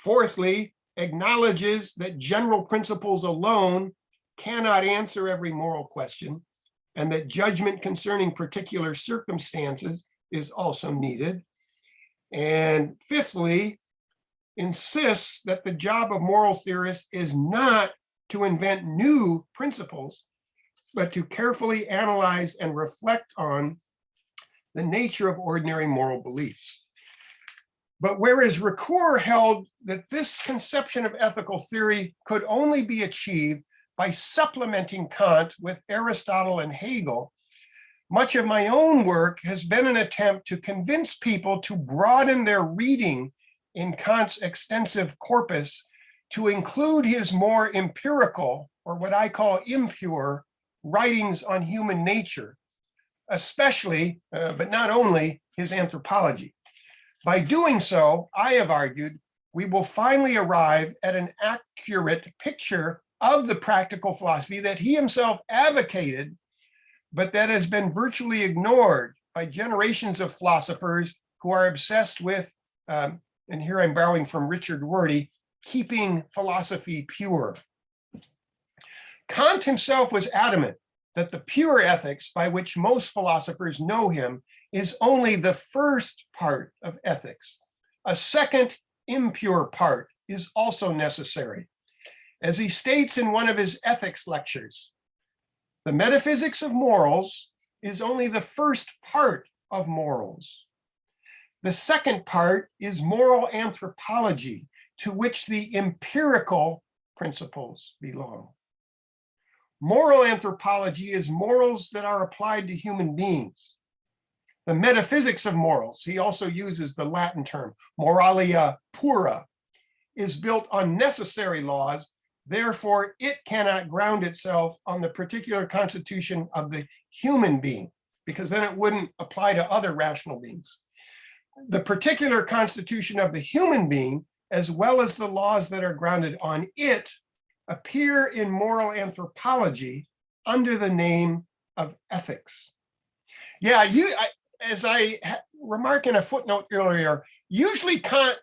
Fourthly, acknowledges that general principles alone cannot answer every moral question, and that judgment concerning particular circumstances is also needed. And fifthly, insists that the job of moral theorists is not to invent new principles, but to carefully analyze and reflect on the nature of ordinary moral beliefs. But whereas Ricoeur held that this conception of ethical theory could only be achieved by supplementing Kant with Aristotle and Hegel, much of my own work has been an attempt to convince people to broaden their reading in Kant's extensive corpus to include his more empirical, or what I call impure, writings on human nature, especially, but not only, his anthropology. By doing so, I have argued, we will finally arrive at an accurate picture of the practical philosophy that he himself advocated, but that has been virtually ignored by generations of philosophers who are obsessed with, and here I'm borrowing from Richard Rorty, keeping philosophy pure. Kant himself was adamant that the pure ethics by which most philosophers know him is only the first part of ethics. A second impure part is also necessary. As he states in one of his ethics lectures, the metaphysics of morals is only the first part of morals. The second part is moral anthropology, to which the empirical principles belong. Moral anthropology is morals that are applied to human beings. The metaphysics of morals, he also uses the Latin term, moralia pura, is built on necessary laws. Therefore, it cannot ground itself on the particular constitution of the human being, because then it wouldn't apply to other rational beings. The particular constitution of the human being, as well as the laws that are grounded on it, appear in moral anthropology under the name of ethics. Yeah, as I remarked in a footnote earlier, usually Kant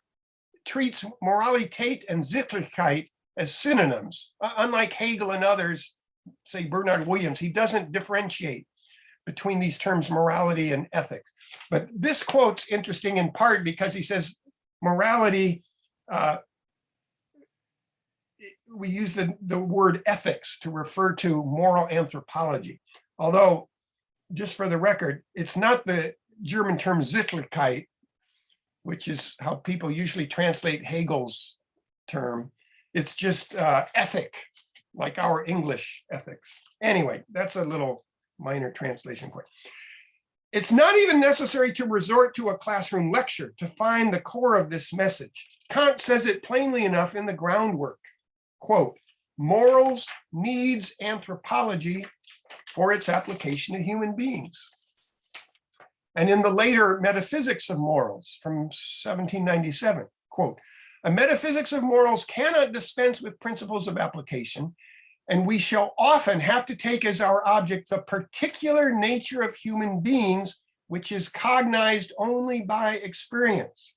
treats Moralität and Sittlichkeit as synonyms. Unlike Hegel and others, say Bernard Williams, he doesn't differentiate between these terms morality and ethics. But this quote's interesting in part because he says morality, we use the word ethics to refer to moral anthropology. Although, just for the record, it's not the German term Sittlichkeit, which is how people usually translate Hegel's term. It's just ethic, like our English ethics. Anyway, that's a little minor translation point. It's not even necessary to resort to a classroom lecture to find the core of this message. Kant says it plainly enough in the groundwork. Quote, morals needs anthropology for its application to human beings. And in the later Metaphysics of Morals from 1797, quote, a metaphysics of morals cannot dispense with principles of application, and we shall often have to take as our object the particular nature of human beings, which is cognized only by experience.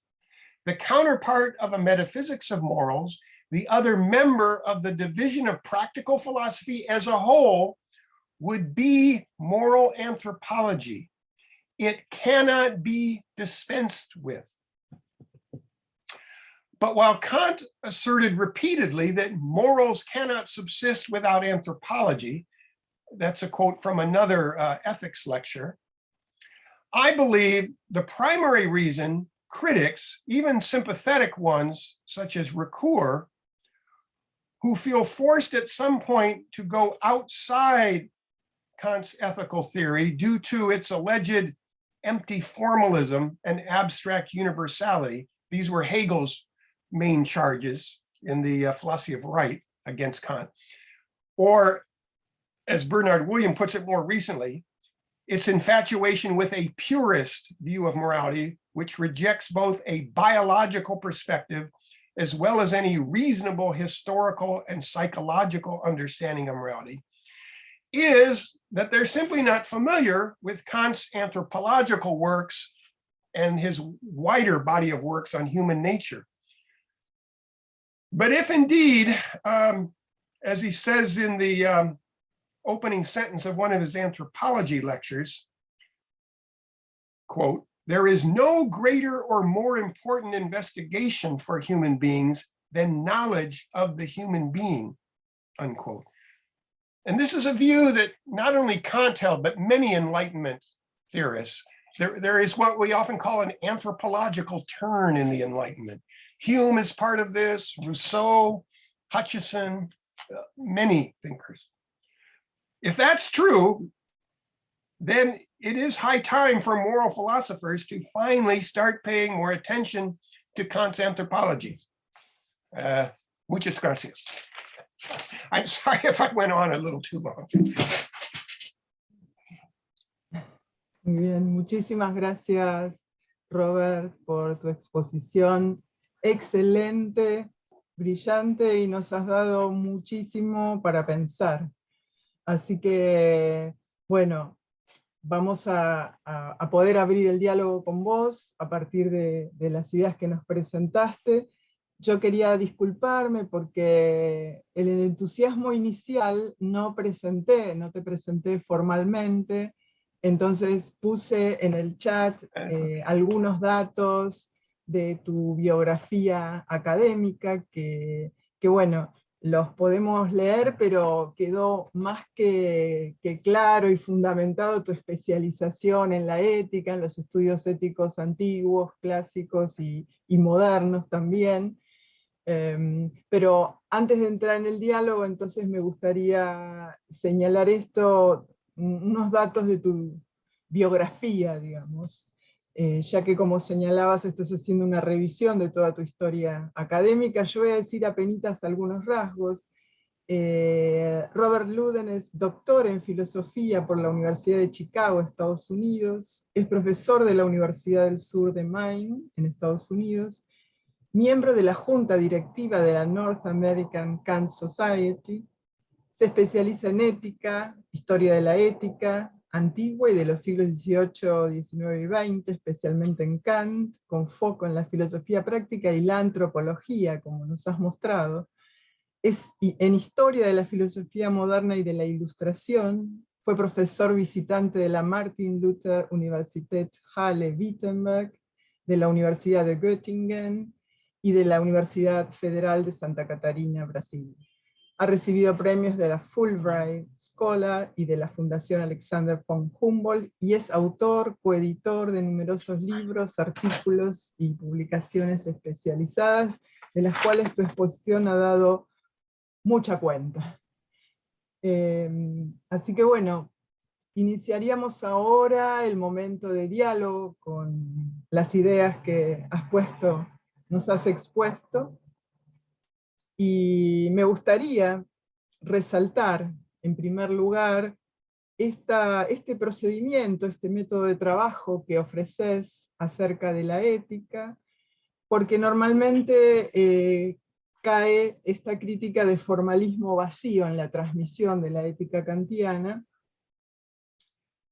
The counterpart of a metaphysics of morals, the other member of the division of practical philosophy as a whole, would be moral anthropology. It cannot be dispensed with. But while Kant asserted repeatedly that morals cannot subsist without anthropology, that's a quote from another ethics lecture, I believe the primary reason critics, even sympathetic ones such as Ricoeur, who feel forced at some point to go outside Kant's ethical theory due to its alleged empty formalism and abstract universality. These were Hegel's main charges in the philosophy of right against Kant. Or, as Bernard Williams puts it more recently, its infatuation with a purist view of morality, which rejects both a biological perspective as well as any reasonable historical and psychological understanding of morality, is that they're simply not familiar with Kant's anthropological works and his wider body of works on human nature. But if indeed, as he says in the opening sentence of one of his anthropology lectures, quote, There is no greater or more important investigation for human beings than knowledge of the human being, unquote. And this is a view that not only Kant held, but many Enlightenment theorists. There is what we often call an anthropological turn in the Enlightenment. Hume is part of this, Rousseau, Hutcheson, many thinkers. If that's true, then it is high time for moral philosophers to finally start paying more attention to Kant's anthropology. Muchas gracias. I'm sorry if I went on a little too long. Muy bien, muchísimas gracias, Robert, por tu exposición excelente, brillante, y nos has dado muchísimo para pensar. Así que, bueno, vamos a poder abrir el diálogo con vos a partir de las ideas que nos presentaste. Yo quería disculparme porque en el entusiasmo inicial no te presenté formalmente, entonces puse en el chat algunos datos de tu biografía académica que bueno, los podemos leer, pero quedó más que claro y fundamentado tu especialización en la ética, en los estudios éticos antiguos, clásicos y modernos también. Pero antes de entrar en el diálogo, entonces me gustaría señalar unos datos de tu biografía, digamos, ya que como señalabas estás haciendo una revisión de toda tu historia académica. Yo voy a decir apenitas algunos rasgos. Robert Louden es doctor en filosofía por la Universidad de Chicago, Estados Unidos, es profesor de la Universidad del Sur de Maine, en Estados Unidos, miembro de la junta directiva de la North American Kant Society, se especializa en ética, historia de la ética antigua y de los siglos XVIII, XIX y XX, especialmente en Kant, con foco en la filosofía práctica y la antropología, como nos has mostrado. En historia de la filosofía moderna y de la ilustración, fue profesor visitante de la Martin Luther Universität Halle-Wittenberg, de la Universidad de Göttingen y de la Universidad Federal de Santa Catarina, Brasil. Ha recibido premios de la Fulbright Scholar y de la Fundación Alexander von Humboldt, y es autor, coeditor de numerosos libros, artículos y publicaciones especializadas, de las cuales tu exposición ha dado mucha cuenta. Así que bueno, iniciaríamos ahora el momento de diálogo con las ideas que nos has expuesto. Y me gustaría resaltar, en primer lugar, este procedimiento, este método de trabajo que ofreces acerca de la ética, porque normalmente cae esta crítica de formalismo vacío en la transmisión de la ética kantiana,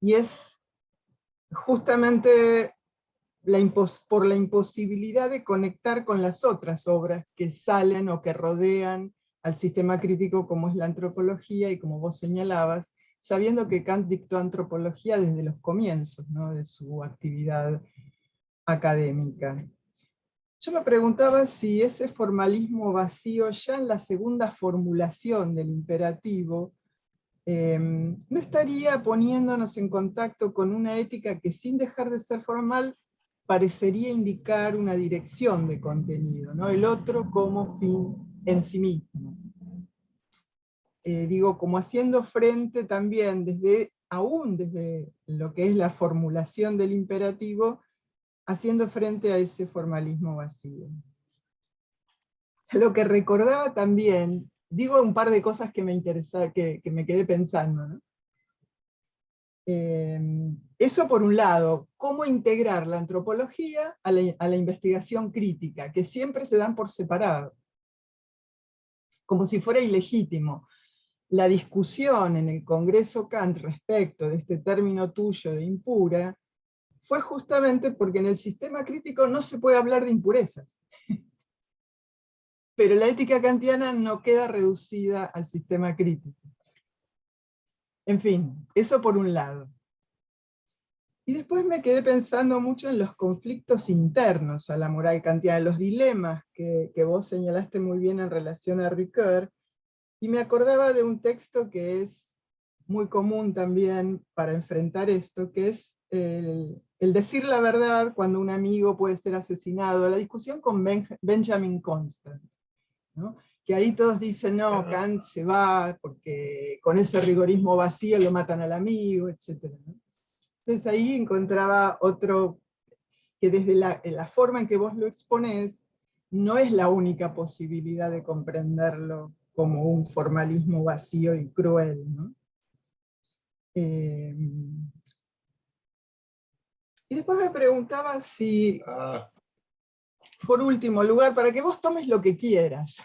y es justamente por la imposibilidad de conectar con las otras obras que salen o que rodean al sistema crítico, como es la antropología, y como vos señalabas, sabiendo que Kant dictó antropología desde los comienzos, ¿no?, de su actividad académica. Yo me preguntaba si ese formalismo vacío, ya en la segunda formulación del imperativo, no estaría poniéndonos en contacto con una ética que, sin dejar de ser formal, parecería indicar una dirección de contenido, ¿no?, el otro como fin en sí mismo. Digo, como haciendo frente también, aún desde lo que es la formulación del imperativo, haciendo frente a ese formalismo vacío. Lo que recordaba también, digo un par de cosas que me interesaron, que me quedé pensando, ¿no? Eso por un lado, cómo integrar la antropología a la investigación crítica, que siempre se dan por separado, como si fuera ilegítimo. La discusión en el Congreso Kant respecto de este término tuyo de impura, fue justamente porque en el sistema crítico no se puede hablar de impurezas. Pero la ética kantiana no queda reducida al sistema crítico. En fin, eso por un lado. Y después me quedé pensando mucho en los conflictos internos a la moral kantiana, los dilemas que vos señalaste muy bien en relación a Ricoeur, y me acordaba de un texto que es muy común también para enfrentar esto, que es el decir la verdad cuando un amigo puede ser asesinado, la discusión con Benjamin Constant, ¿no? Que ahí todos dicen, no, Kant se va porque con ese rigorismo vacío lo matan al amigo, etc., ¿no? Entonces ahí encontraba otro, que desde la forma en que vos lo exponés, no es la única posibilidad de comprenderlo como un formalismo vacío y cruel, ¿no? Y después me preguntaba si, por último lugar, para que vos tomes lo que quieras,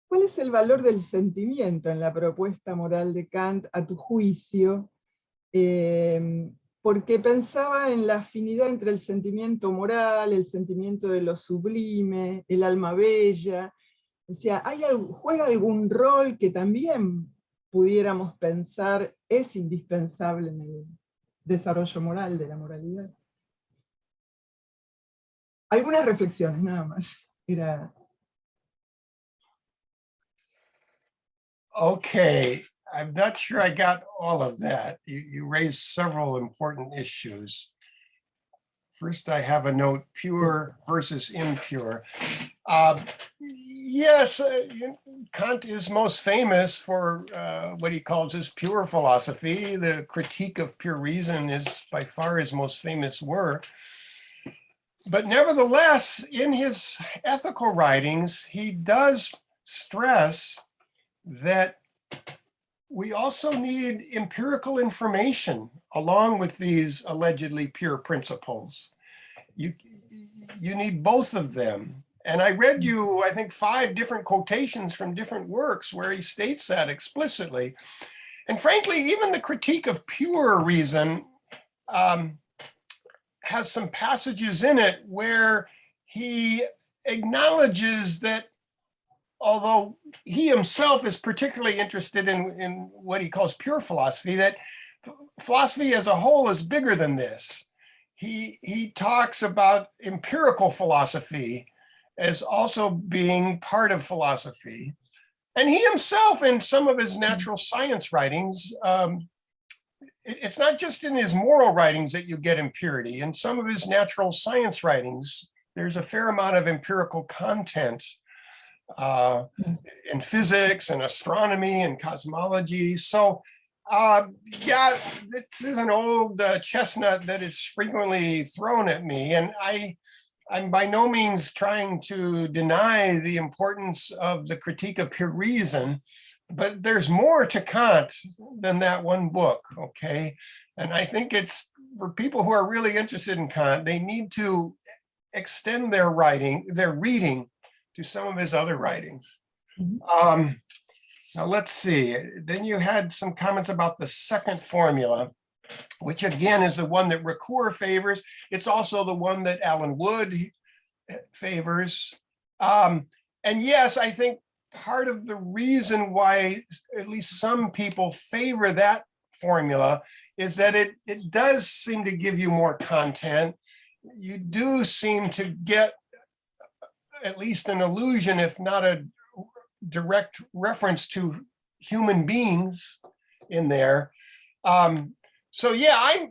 ¿cuál es el valor del sentimiento en la propuesta moral de Kant a tu juicio? Porque pensaba en la afinidad entre el sentimiento moral, el sentimiento de lo sublime, el alma bella. O sea, ¿juega algún rol que también pudiéramos pensar es indispensable en el desarrollo moral de la moralidad? Algunas reflexiones, nada más. Okay, I'm not sure I got all of that. You raised several important issues. First, I have a note, pure versus impure. Yes, Kant is most famous for what he calls his pure philosophy. The Critique of Pure Reason is by far his most famous work. But nevertheless, in his ethical writings, he does stress that we also need empirical information along with these allegedly pure principles. You need both of them. And I read you, I think, 5 different quotations from different works where he states that explicitly. And frankly, even the Critique of Pure Reason has some passages in it where he acknowledges that although he himself is particularly interested in what he calls pure philosophy, that philosophy as a whole is bigger than this. He talks about empirical philosophy as also being part of philosophy. And he himself, in some of his natural science writings, it's not just in his moral writings that you get impurity. In some of his natural science writings, there's a fair amount of empirical content in physics and astronomy and cosmology. So yeah, this is an old chestnut that is frequently thrown at me. And I'm by no means trying to deny the importance of the Critique of Pure Reason, but there's more to Kant than that one book, okay? And I think it's, for people who are really interested in Kant, they need to extend their reading to some of his other writings. Now let's see, then you had some comments about the second formula, which again is the one that Ricoeur favors. It's also the one that Alan Wood favors. And yes, I think part of the reason why at least some people favor that formula is that it does seem to give you more content. You do seem to get at least an allusion, if not a direct reference to human beings in there. So yeah,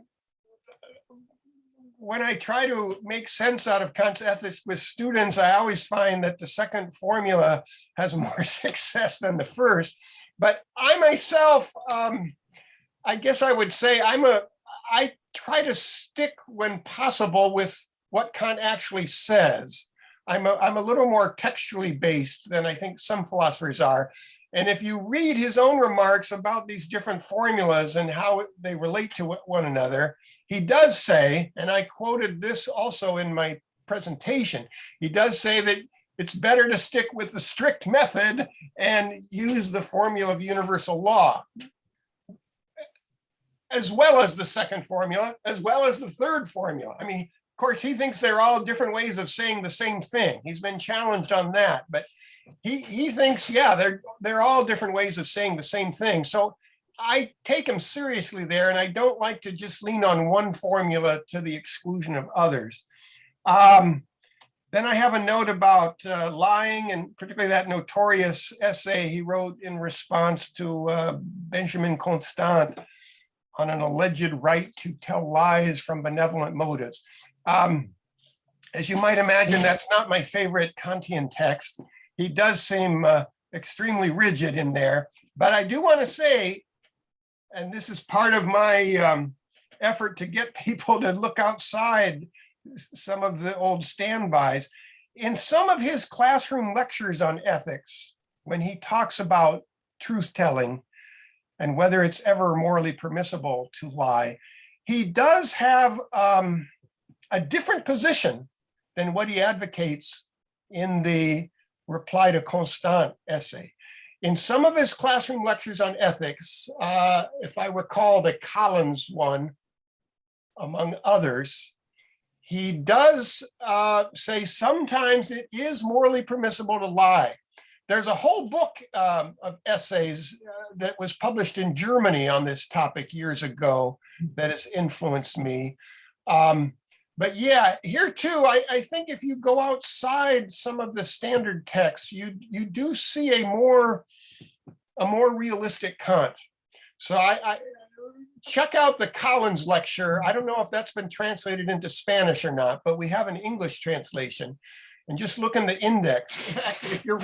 when I try to make sense out of Kant's ethics with students, I always find that the second formula has more success than the first. But I myself, I guess I would say I try to stick when possible with what Kant actually says. I'm a little more textually based than I think some philosophers are. And if you read his own remarks about these different formulas and how they relate to one another, he does say, and I quoted this also in my presentation, he does say that it's better to stick with the strict method and use the formula of universal law, as well as the second formula, as well as the third formula. I mean, of course, he thinks they're all different ways of saying the same thing. He's been challenged on that, but he thinks, yeah, they're all different ways of saying the same thing. So I take him seriously there, and I don't like to just lean on one formula to the exclusion of others. Then I have a note about lying, and particularly that notorious essay he wrote in response to Benjamin Constant on an alleged right to tell lies from benevolent motives. As you might imagine, that's not my favorite Kantian text. He does seem extremely rigid in there, but I do want to say, and this is part of my effort to get people to look outside some of the old standbys. In some of his classroom lectures on ethics, when he talks about truth-telling and whether it's ever morally permissible to lie, he does have a different position than what he advocates in the reply to Constant essay. In some of his classroom lectures on ethics, if I recall the Collins one, among others, he does say sometimes it is morally permissible to lie. There's a whole book of essays that was published in Germany on this topic years ago that has influenced me. But yeah, here too, I think if you go outside some of the standard texts, you do see a more realistic Kant. So I check out the Collins lecture. I don't know if that's been translated into Spanish or not, but we have an English translation. And just look in the index. In fact, if you're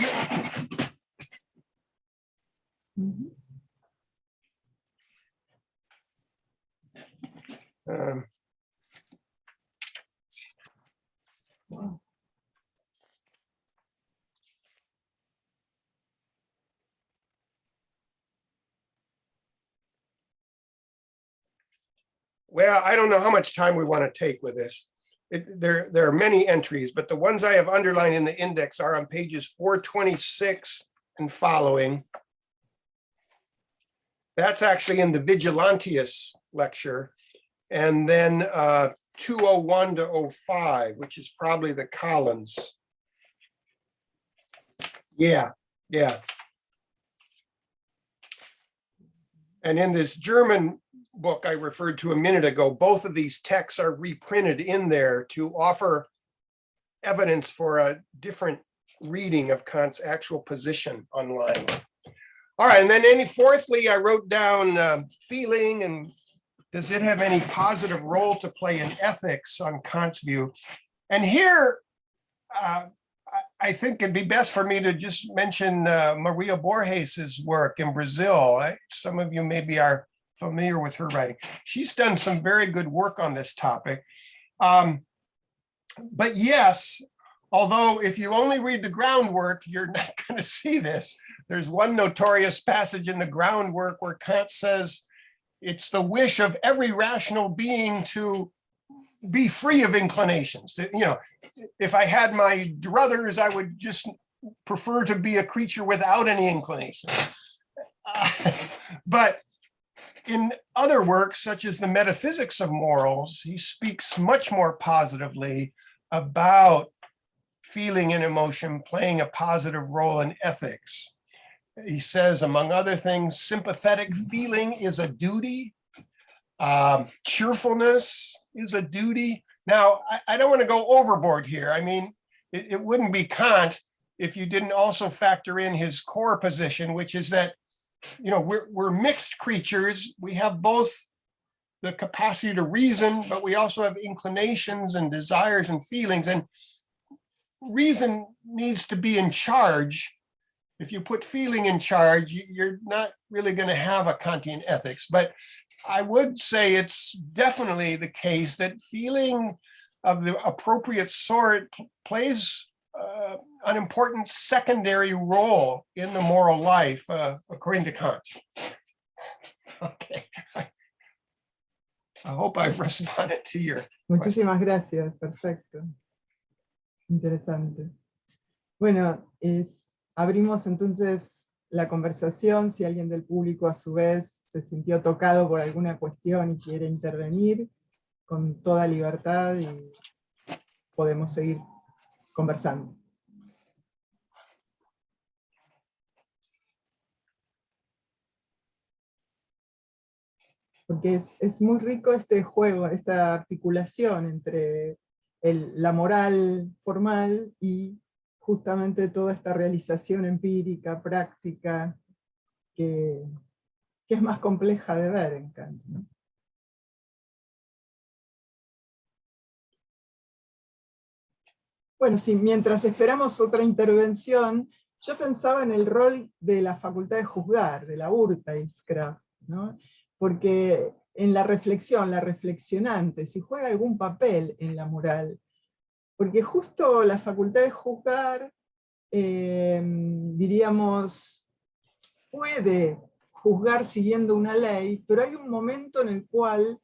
well, I don't know how much time we want to take with this. There are many entries, but the ones I have underlined in the index are on pages 426 and following. That's actually in the Vigilantius lecture. And then 201 to 05, which is probably the Collins. Yeah. And in this German book I referred to a minute ago, both of these texts are reprinted in there to offer evidence for a different reading of Kant's actual position on lying. All right, and then fourthly, I wrote down feeling, and does it have any positive role to play in ethics on Kant's view? And here, I think it'd be best for me to just mention Maria Borges's work in Brazil. Some of you maybe are familiar with her writing. She's done some very good work on this topic. But yes, although if you only read the groundwork, you're not going to see this. There's one notorious passage in the groundwork where Kant says it's the wish of every rational being to be free of inclinations. You know, if I had my druthers, I would just prefer to be a creature without any inclination. But in other works, such as the Metaphysics of Morals, he speaks much more positively about feeling and emotion playing a positive role in ethics. He says, among other things, sympathetic feeling is a duty. Cheerfulness is a duty. Now, I don't want to go overboard here. I mean, it wouldn't be Kant if you didn't also factor in his core position, which is that, you know, we're mixed creatures. We have both the capacity to reason, but we also have inclinations and desires and feelings. And reason needs to be in charge. If you put feeling in charge, you're not really going to have a Kantian ethics. But I would say it's definitely the case that feeling of the appropriate sort plays an important secondary role in the moral life, according to Kant. Okay. I hope I've responded to your Muchísimas gracias, perfecto. Interesante. Bueno, abrimos entonces la conversación. Si alguien del público a su vez se sintió tocado por alguna cuestión y quiere intervenir, con toda libertad y podemos seguir conversando. porque es muy rico este juego, esta articulación entre la moral formal y justamente toda esta realización empírica, práctica, que es más compleja de ver en Kant, ¿no? Bueno, sí, mientras esperamos otra intervención, yo pensaba en el rol de la facultad de juzgar, de la Urteilskraft, ¿no? Porque en la reflexión, la reflexionante, si juega algún papel en la moral, porque justo la facultad de juzgar, diríamos, puede juzgar siguiendo una ley, pero hay un momento en el cual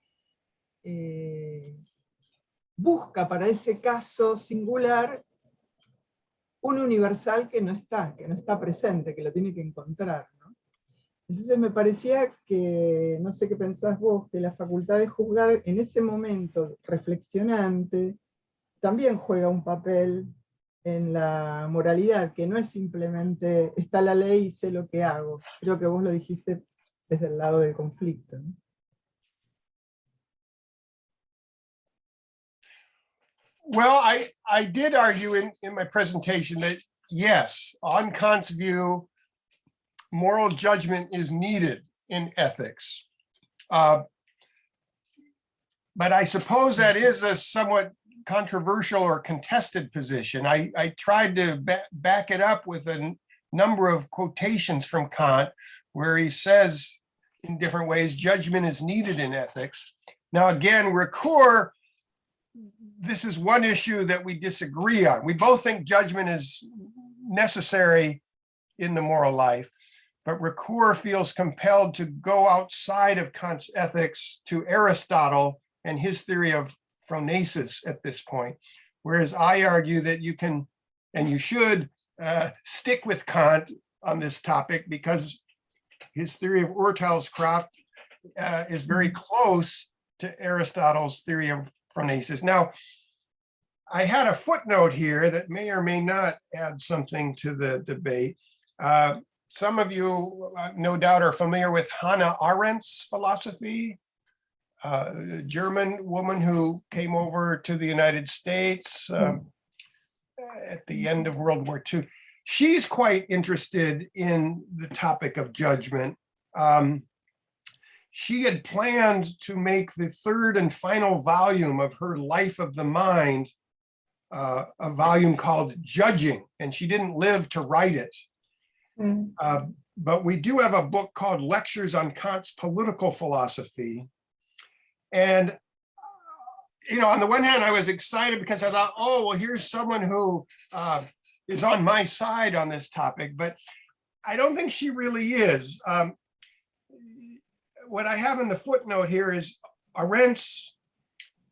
busca para ese caso singular un universal que no está presente, que lo tiene que encontrar, ¿no? Entonces me parecía que, no sé qué pensás vos, que la facultad de juzgar en ese momento reflexionante también juega un papel en la moralidad, que no es simplemente está la ley y sé lo que hago. Creo que vos lo dijiste desde el lado del conflicto, ¿no? Well, I did argue in my presentation that, yes, on Kant's view, moral judgment is needed in ethics. But I suppose that is a somewhat controversial or contested position. I tried to back it up with a number of quotations from Kant, where he says in different ways, judgment is needed in ethics. Now, again, Ricoeur, this is one issue that we disagree on. We both think judgment is necessary in the moral life, but Ricoeur feels compelled to go outside of Kant's ethics to Aristotle and his theory of phronesis at this point, whereas I argue that you can, and you should, stick with Kant on this topic because his theory of Urteilskraft is very close to Aristotle's theory of phronesis. Now, I had a footnote here that may or may not add something to the debate. Some of you, no doubt, are familiar with Hannah Arendt's philosophy, a German woman who came over to the United States at the end of World War II. She's quite interested in the topic of judgment. She had planned to make the third and final volume of her Life of the Mind, a volume called Judging, and she didn't live to write it. But we do have a book called Lectures on Kant's Political Philosophy. And, you know, on the one hand, I was excited because I thought, oh, well, here's someone who is on my side on this topic, but I don't think she really is. What I have in the footnote here is Arendt's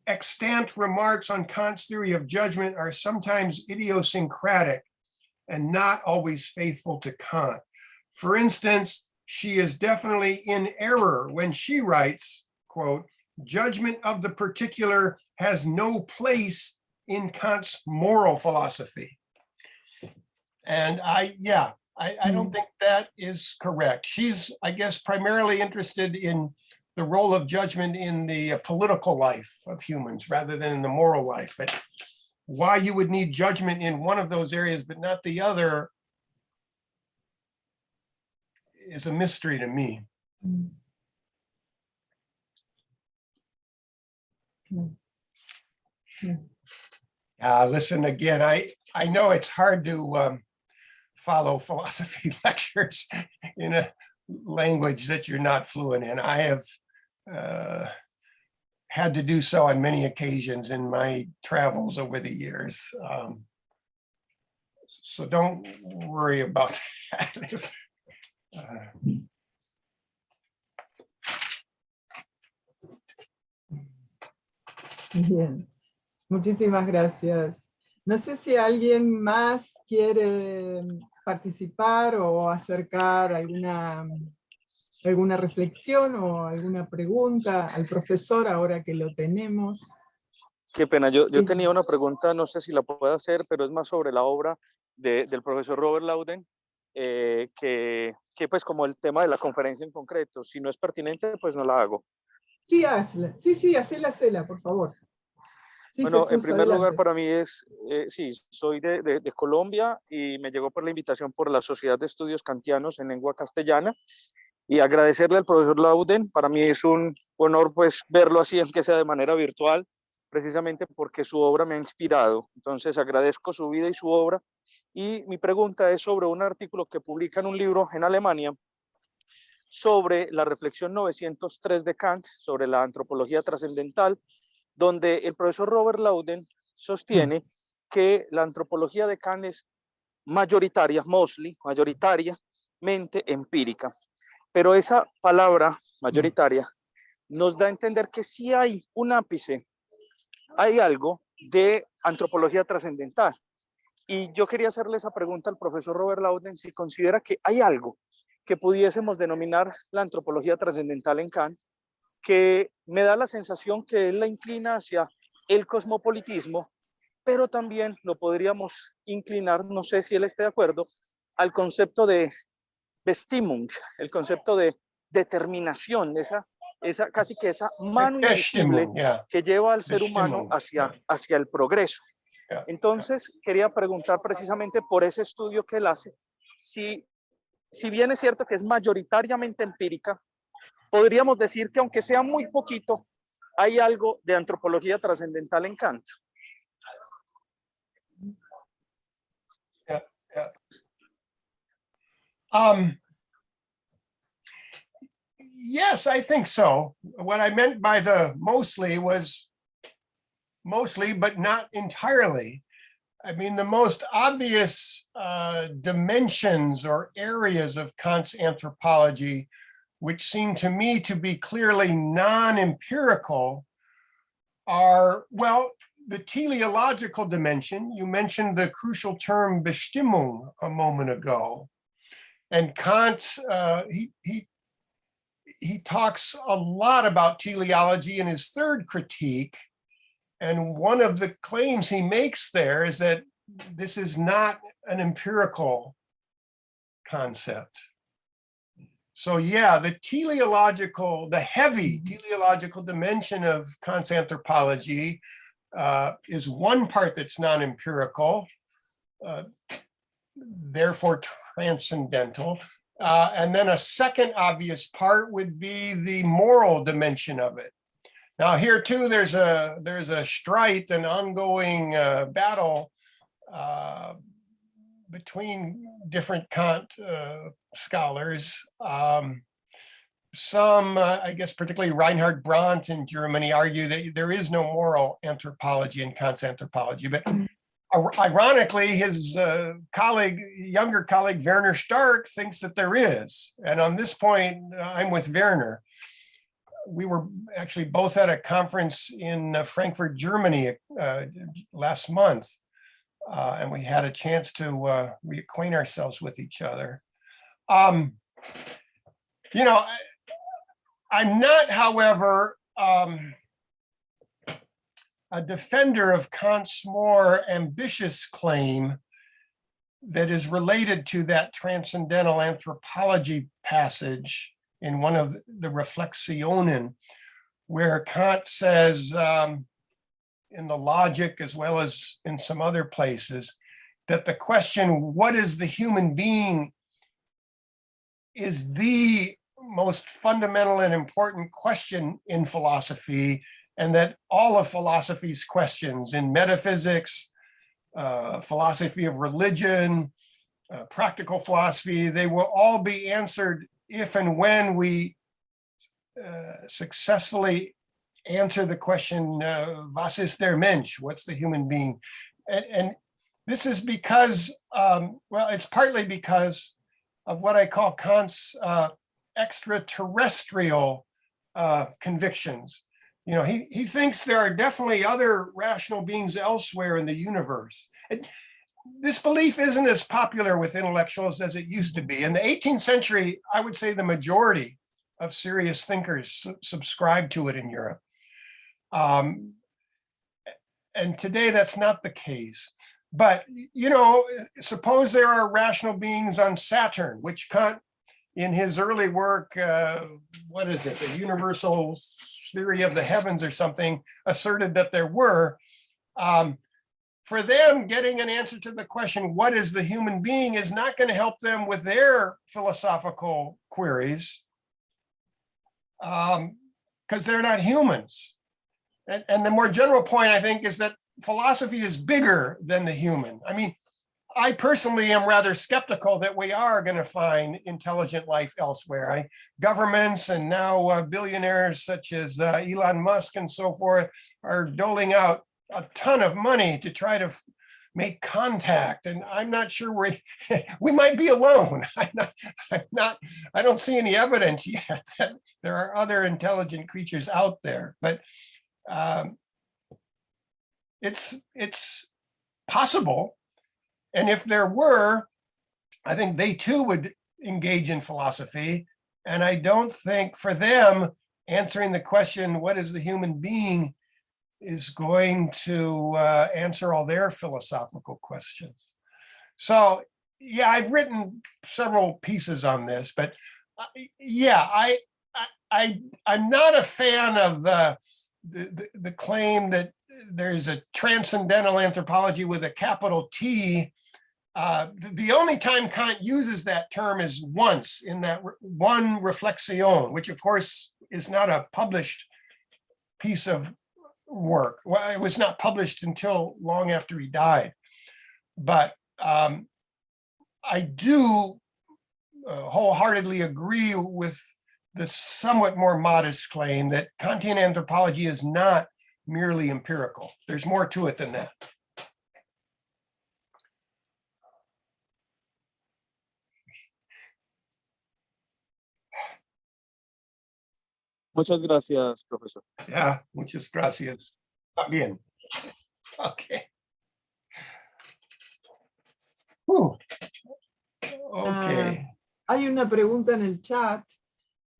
extant remarks on Kant's theory of judgment are sometimes idiosyncratic and not always faithful to Kant. For instance, she is definitely in error when she writes, quote, judgment of the particular has no place in Kant's moral philosophy. And I don't think that is correct. She's, I guess, primarily interested in the role of judgment in the political life of humans rather than in the moral life. But why you would need judgment in one of those areas but not the other is a mystery to me. Listen, again, I know it's hard to follow philosophy lectures in a language that you're not fluent in. I have had to do so on many occasions in my travels over the years. So don't worry about that. Bien, muchísimas gracias. No sé si alguien más quiere participar o acercar alguna reflexión o alguna pregunta al profesor ahora que lo tenemos. Qué pena, yo tenía una pregunta, no sé si la puedo hacer, pero es más sobre la obra del profesor Robert Louden, que pues como el tema de la conferencia en concreto, si no es pertinente, pues no la hago. Sí, hazla. Sí, hacela, por favor. Sí, Bueno, en Jesús, primer lugar, adelante. para mí es, sí, soy de Colombia y me llegó por la invitación por la Sociedad de Estudios Kantianos en Lengua Castellana y agradecerle al profesor Louden. Para mí es un honor pues verlo así, aunque sea de manera virtual, precisamente porque su obra me ha inspirado. Entonces agradezco su vida y su obra. Y mi pregunta es sobre un artículo que publica en un libro en Alemania sobre la reflexión 903 de Kant, sobre la antropología trascendental, donde el profesor Robert Louden sostiene que la antropología de Kant es mayoritariamente empírica. Pero esa palabra mayoritaria nos da a entender que sí hay un ápice, hay algo de antropología trascendental. Y yo quería hacerle esa pregunta al profesor Robert Louden, si considera que hay algo que pudiésemos denominar la antropología trascendental en Kant, que me da la sensación que él la inclina hacia el cosmopolitismo, pero también lo podríamos inclinar, no sé si él esté de acuerdo, al concepto de Bestimmung, el concepto de determinación, casi que esa mano invisible Bestimmung, yeah. que lleva al ser humano Bestimmung, hacia el progreso. yeah. Entonces, quería preguntar precisamente por ese estudio que él hace, si bien es cierto que es mayoritariamente empírica, podríamos decir que aunque sea muy poquito, hay algo de antropología trascendental en Kant. Yeah, yeah. Yes, I think so. What I meant by the mostly was mostly, but not entirely. I mean, the most obvious dimensions or areas of Kant's anthropology, which seem to me to be clearly non-empirical, are, well, the teleological dimension. You mentioned the crucial term Bestimmung a moment ago. And Kant, he talks a lot about teleology in his third critique. And one of the claims he makes there is that this is not an empirical concept. So yeah, the heavy teleological dimension of Kant's anthropology is one part that's non-empirical, therefore transcendental. And then a second obvious part would be the moral dimension of it. Now here too, there's a strife, an ongoing battle between different Kant scholars. Some, I guess, particularly Reinhard Brandt in Germany, argue that there is no moral anthropology in Kant's anthropology, but ironically, his younger colleague, Werner Stark, thinks that there is. And on this point, I'm with Werner. We were actually both at a conference in Frankfurt, Germany last month, and we had a chance to reacquaint ourselves with each other. You know, I'm not, however, a defender of Kant's more ambitious claim that is related to that transcendental anthropology passage in one of the Reflexionen, where Kant says in the Logic, as well as in some other places, that the question, what is the human being, is the most fundamental and important question in philosophy, and that all of philosophy's questions in metaphysics, philosophy of religion, practical philosophy, they will all be answered if and when we successfully answer the question, was ist der Mensch? What's the human being? And this is because, well, it's partly because of what I call Kant's extraterrestrial convictions. You know, he thinks there are definitely other rational beings elsewhere in the universe. This belief isn't as popular with intellectuals as it used to be. In the 18th century, I would say the majority of serious thinkers subscribed to it in Europe. And today that's not the case. But, you know, suppose there are rational beings on Saturn, which Kant, in his early work, what is it, the universal theory of the heavens or something asserted that there were. For them, getting an answer to the question, what is the human being, is not going to help them with their philosophical queries, because they're not humans. And the more general point, I think, is that philosophy is bigger than the human. I mean, I personally am rather skeptical that we are going to find intelligent life elsewhere. Governments and now billionaires such as Elon Musk and so forth are doling out a ton of money to try to make contact, and I'm not sure we might be alone. I don't see any evidence yet that there are other intelligent creatures out there, but it's possible. And if there were, I think they too would engage in philosophy. And I don't think for them answering the question, what is the human being, is going to answer all their philosophical questions. So yeah, I've written several pieces on this, but yeah, I'm not a fan of the claim that there's a transcendental anthropology with a capital T. The only time Kant uses that term is once in that one Reflexion, which of course is not a published piece of work. Well, it was not published until long after he died. But I do wholeheartedly agree with the somewhat more modest claim that Kantian anthropology is not merely empirical. There's more to it than that. Muchas gracias, profesor. Yeah, muchas gracias. Bien. Okay. Okay. Hay una pregunta en el chat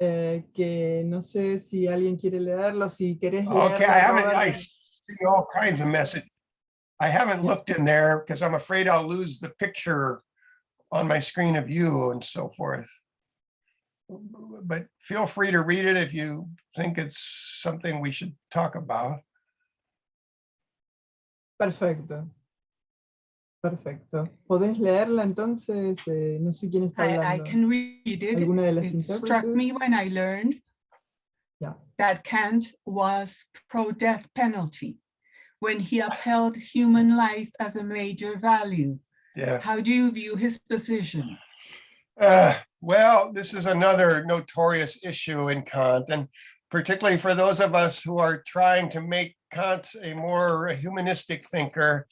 que no sé si alguien quiere leerlo, si querés leerlo. Okay, I see all kinds of messages. I haven't looked in there because I'm afraid I'll lose the picture on my screen of you and so forth. But feel free to read it if you think it's something we should talk about. Perfecto. Perfecto. ¿Podés leerla entonces? No sé quién está hablando. I can read it. ¿Alguna de las It struck intérpretes? me when I learned that Kant was pro-death penalty when he upheld human life as a major value. Yeah. How do you view his position? Well, this is another notorious issue in Kant, and particularly for those of us who are trying to make Kant a more humanistic thinker,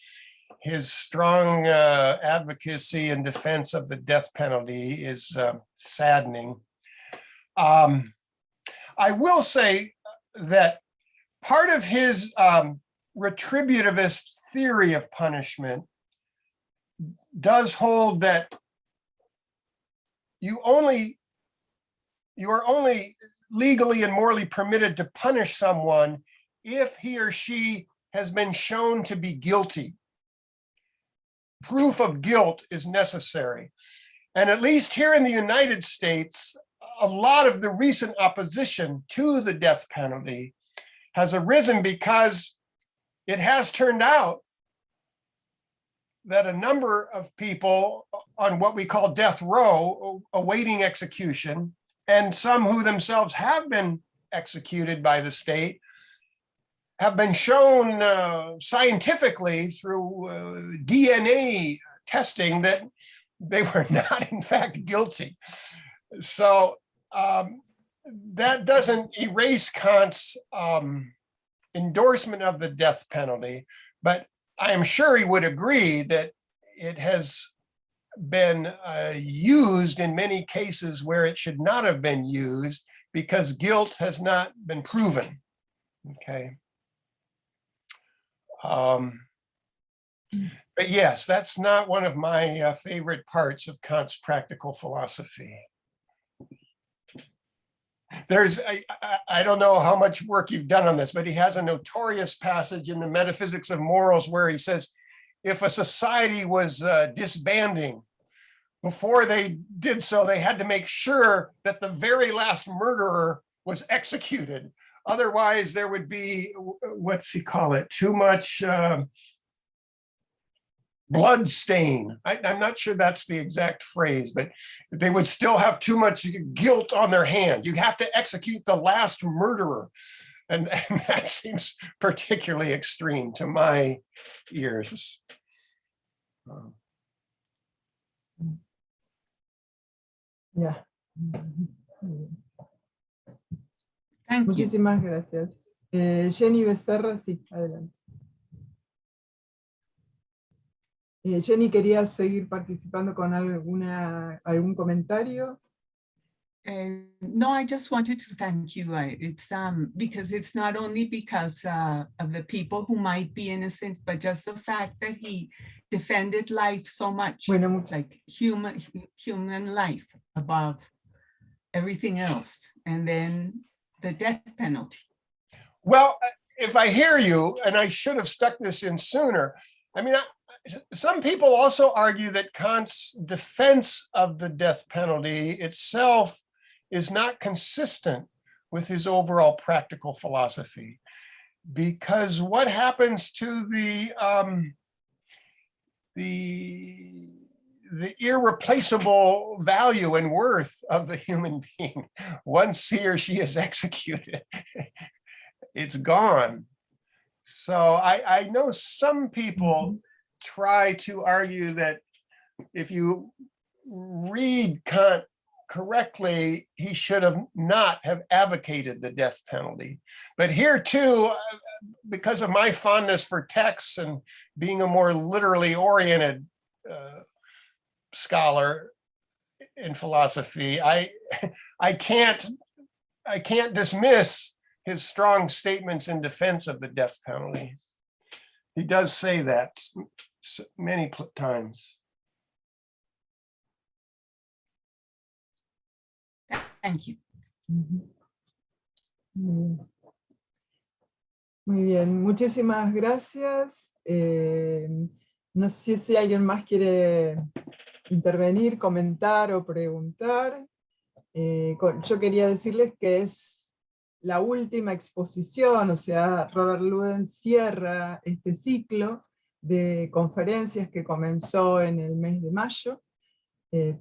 his strong advocacy and defense of the death penalty is saddening. I will say that part of his retributivist theory of punishment does hold that you are only legally and morally permitted to punish someone if he or she has been shown to be guilty. Proof of guilt is necessary. And at least here in the United States, a lot of the recent opposition to the death penalty has arisen because it has turned out that a number of people on what we call death row awaiting execution, and some who themselves have been executed by the state, have been shown scientifically through DNA testing that they were not in fact guilty. So that doesn't erase Kant's endorsement of the death penalty, but I am sure he would agree that it has been used in many cases where it should not have been used because guilt has not been proven. Okay. But yes, that's not one of my favorite parts of Kant's practical philosophy. There's, I don't know how much work you've done on this, but he has a notorious passage in the Metaphysics of Morals where he says, if a society was disbanding, before they did so, they had to make sure that the very last murderer was executed. Otherwise, there would be, what's he call it? Too much blood stain. I'm not sure that's the exact phrase, but they would still have too much guilt on their hand. You have to execute the last murderer. And that seems particularly extreme to my ears. Ya. Thank you. Muchísimas gracias. Jenny Becerra, sí, adelante. Jenny, ¿querías seguir participando con algún comentario? No, I just wanted to thank you. It's because it's not only because of the people who might be innocent, but just the fact that he defended life so much, Bueno, like human life above everything else, and then the death penalty. Well, if I hear you, and I should have stuck this in sooner, I mean, some people also argue that Kant's defense of the death penalty itself is not consistent with his overall practical philosophy, because what happens to the irreplaceable value and worth of the human being once he or she is executed? It's gone. So I know some people try to argue that if you read Kant correctly, he should have not have advocated the death penalty. But here too, because of my fondness for texts and being a more literally oriented scholar in philosophy, I can't dismiss his strong statements in defense of the death penalty. He does say that many times. Thank you. Muy bien, muchísimas gracias. No sé si alguien más quiere intervenir, comentar o preguntar. Yo quería decirles que es la última exposición, o sea, Robert Louden cierra este ciclo de conferencias que comenzó en el mes de mayo.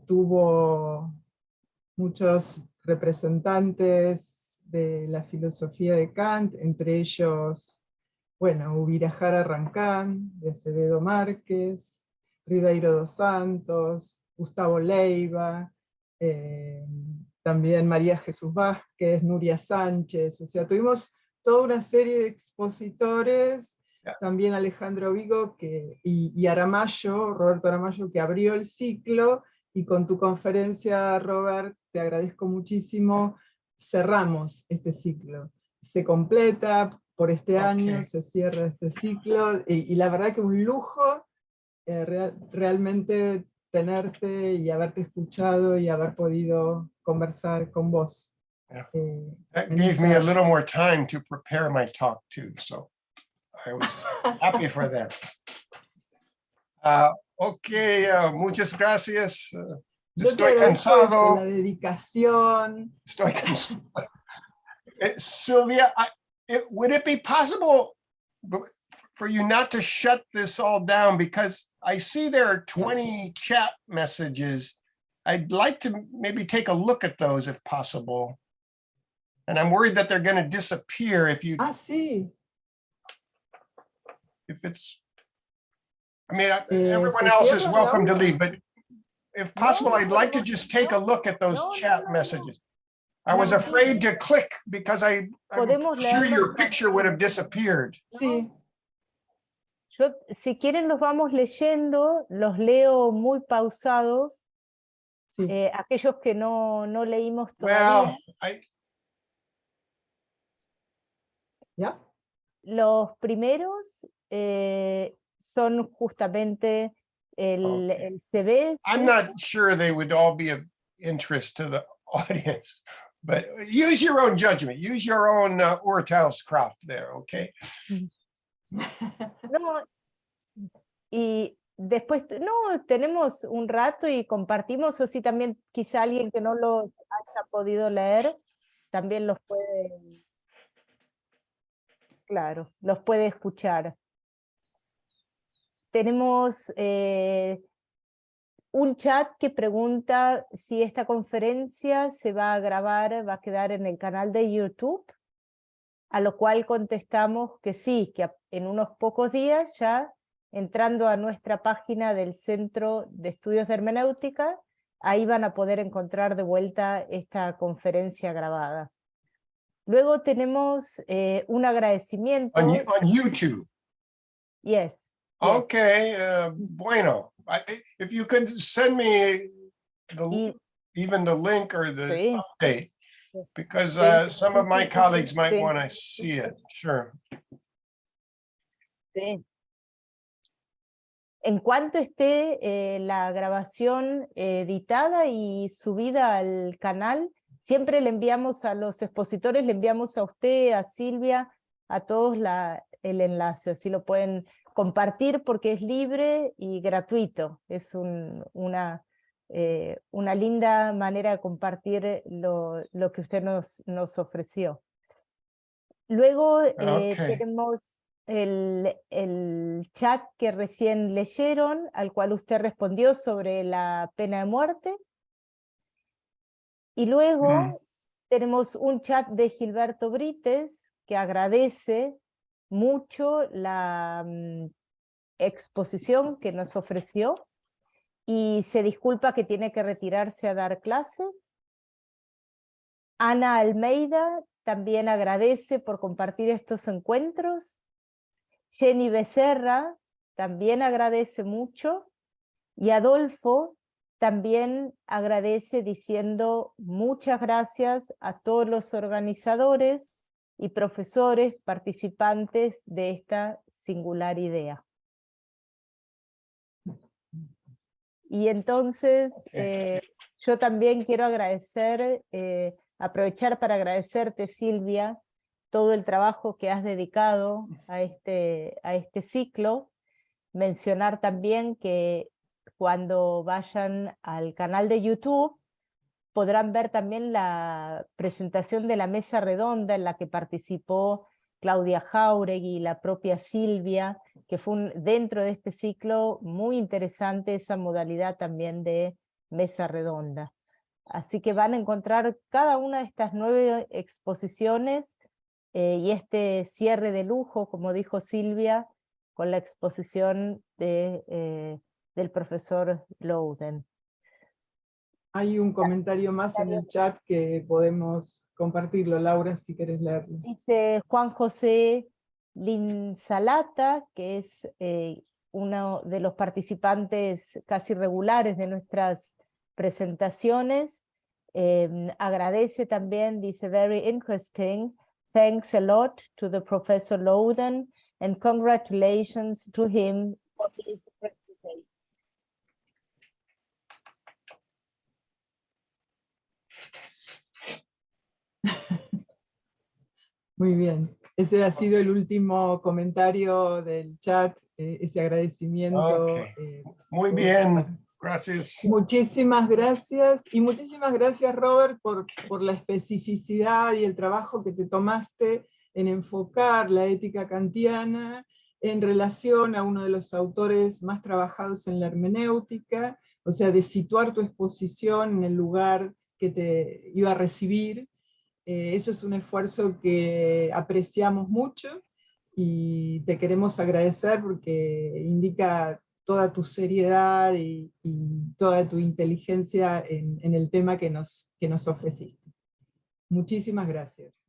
Tuvo muchos representantes de la filosofía de Kant, entre ellos, bueno, Ubirajara Rancán, de Acevedo Márquez, Ribeiro dos Santos, Gustavo Leiva, también María Jesús Vázquez, Nuria Sánchez, o sea, tuvimos toda una serie de expositores, también Alejandro Vigo y Aramayo, Roberto Aramayo, que abrió el ciclo, y con tu conferencia, Robert, te agradezco muchísimo, cerramos este ciclo. Se completa por este año, se cierra este ciclo, y la verdad que un lujo realmente tenerte y haberte escuchado y haber podido conversar con vos. That gave me a little more time to prepare my talk too, so I was happy for that. Muchas gracias. Estoy cansado. La dedicación. Estoy cansado. Silvia, would it be possible for you not to shut this all down? Because I see there are 20 chat messages. I'd like to maybe take a look at those if possible. And I'm worried that they're going to disappear if you... sí. If it's... I mean, everyone else is welcome to leave, but if possible, I'd like to just take a look at those chat messages. I was afraid to click because I'm sure your picture would have disappeared. Sí. Yo, si quieren, los vamos leyendo, los leo muy pausados. Sí. Aquellos que no leímos todavía. Well, ¿Ya? Los primeros son justamente el CV. I'm not sure they would all be of interest to the audience, but use your own judgment. Use your own Urteilskraft there, okay? No, y después, no, tenemos un rato y compartimos, o si también quizá alguien que no los haya podido leer, también los puede claro, los puede escuchar. Tenemos un chat que pregunta si esta conferencia se va a grabar, va a quedar en el canal de YouTube, a lo cual contestamos que sí, que en unos pocos días ya, entrando a nuestra página del Centro de Estudios de Hermenéutica, ahí van a poder encontrar de vuelta esta conferencia grabada. Luego tenemos un agradecimiento. On YouTube. Yes. Okay, bueno. If you could send me even the link or the Sí. update, because Sí. some of my colleagues might Sí. want to see it. Sure. Sí. En cuanto esté la grabación editada y subida al canal, siempre le enviamos a los expositores, le enviamos a usted, a Silvia, a todos el enlace, así lo pueden compartir porque es libre y gratuito. Es una linda manera de compartir lo que usted nos ofreció. Luego tenemos el chat que recién leyeron, al cual usted respondió sobre la pena de muerte. Y luego tenemos un chat de Gilberto Brites, que agradece mucho la exposición que nos ofreció y se disculpa que tiene que retirarse a dar clases. Ana Almeida también agradece por compartir estos encuentros. Jenny Becerra también agradece mucho. Y Adolfo también agradece diciendo muchas gracias a todos los organizadores y profesores participantes de esta singular idea. Y entonces yo también quiero agradecer, aprovechar para agradecerte, Silvia, todo el trabajo que has dedicado a este ciclo. Mencionar también que cuando vayan al canal de YouTube podrán ver también la presentación de la mesa redonda en la que participó Claudia Jauregui y la propia Silvia, que fue dentro de este ciclo muy interesante esa modalidad también de mesa redonda. Así que van a encontrar cada una de estas 9 exposiciones y este cierre de lujo, como dijo Silvia, con la exposición del profesor Louden. Hay un comentario más en el chat que podemos compartirlo, Laura, si querés leerlo. Dice Juan José Linsalata, que es uno de los participantes casi regulares de nuestras presentaciones. Agradece también, dice, very interesting. Thanks a lot to the Professor Louden and congratulations to him for his presentation. Muy bien. Ese ha sido el último comentario del chat, ese agradecimiento. Okay. Muy bien, gracias. Muchísimas gracias, y muchísimas gracias, Robert, por la especificidad y el trabajo que te tomaste en enfocar la ética kantiana en relación a uno de los autores más trabajados en la hermenéutica, o sea, de situar tu exposición en el lugar que te iba a recibir. Eso es un esfuerzo que apreciamos mucho y te queremos agradecer porque indica toda tu seriedad y toda tu inteligencia en el tema que nos ofreciste. Muchísimas gracias.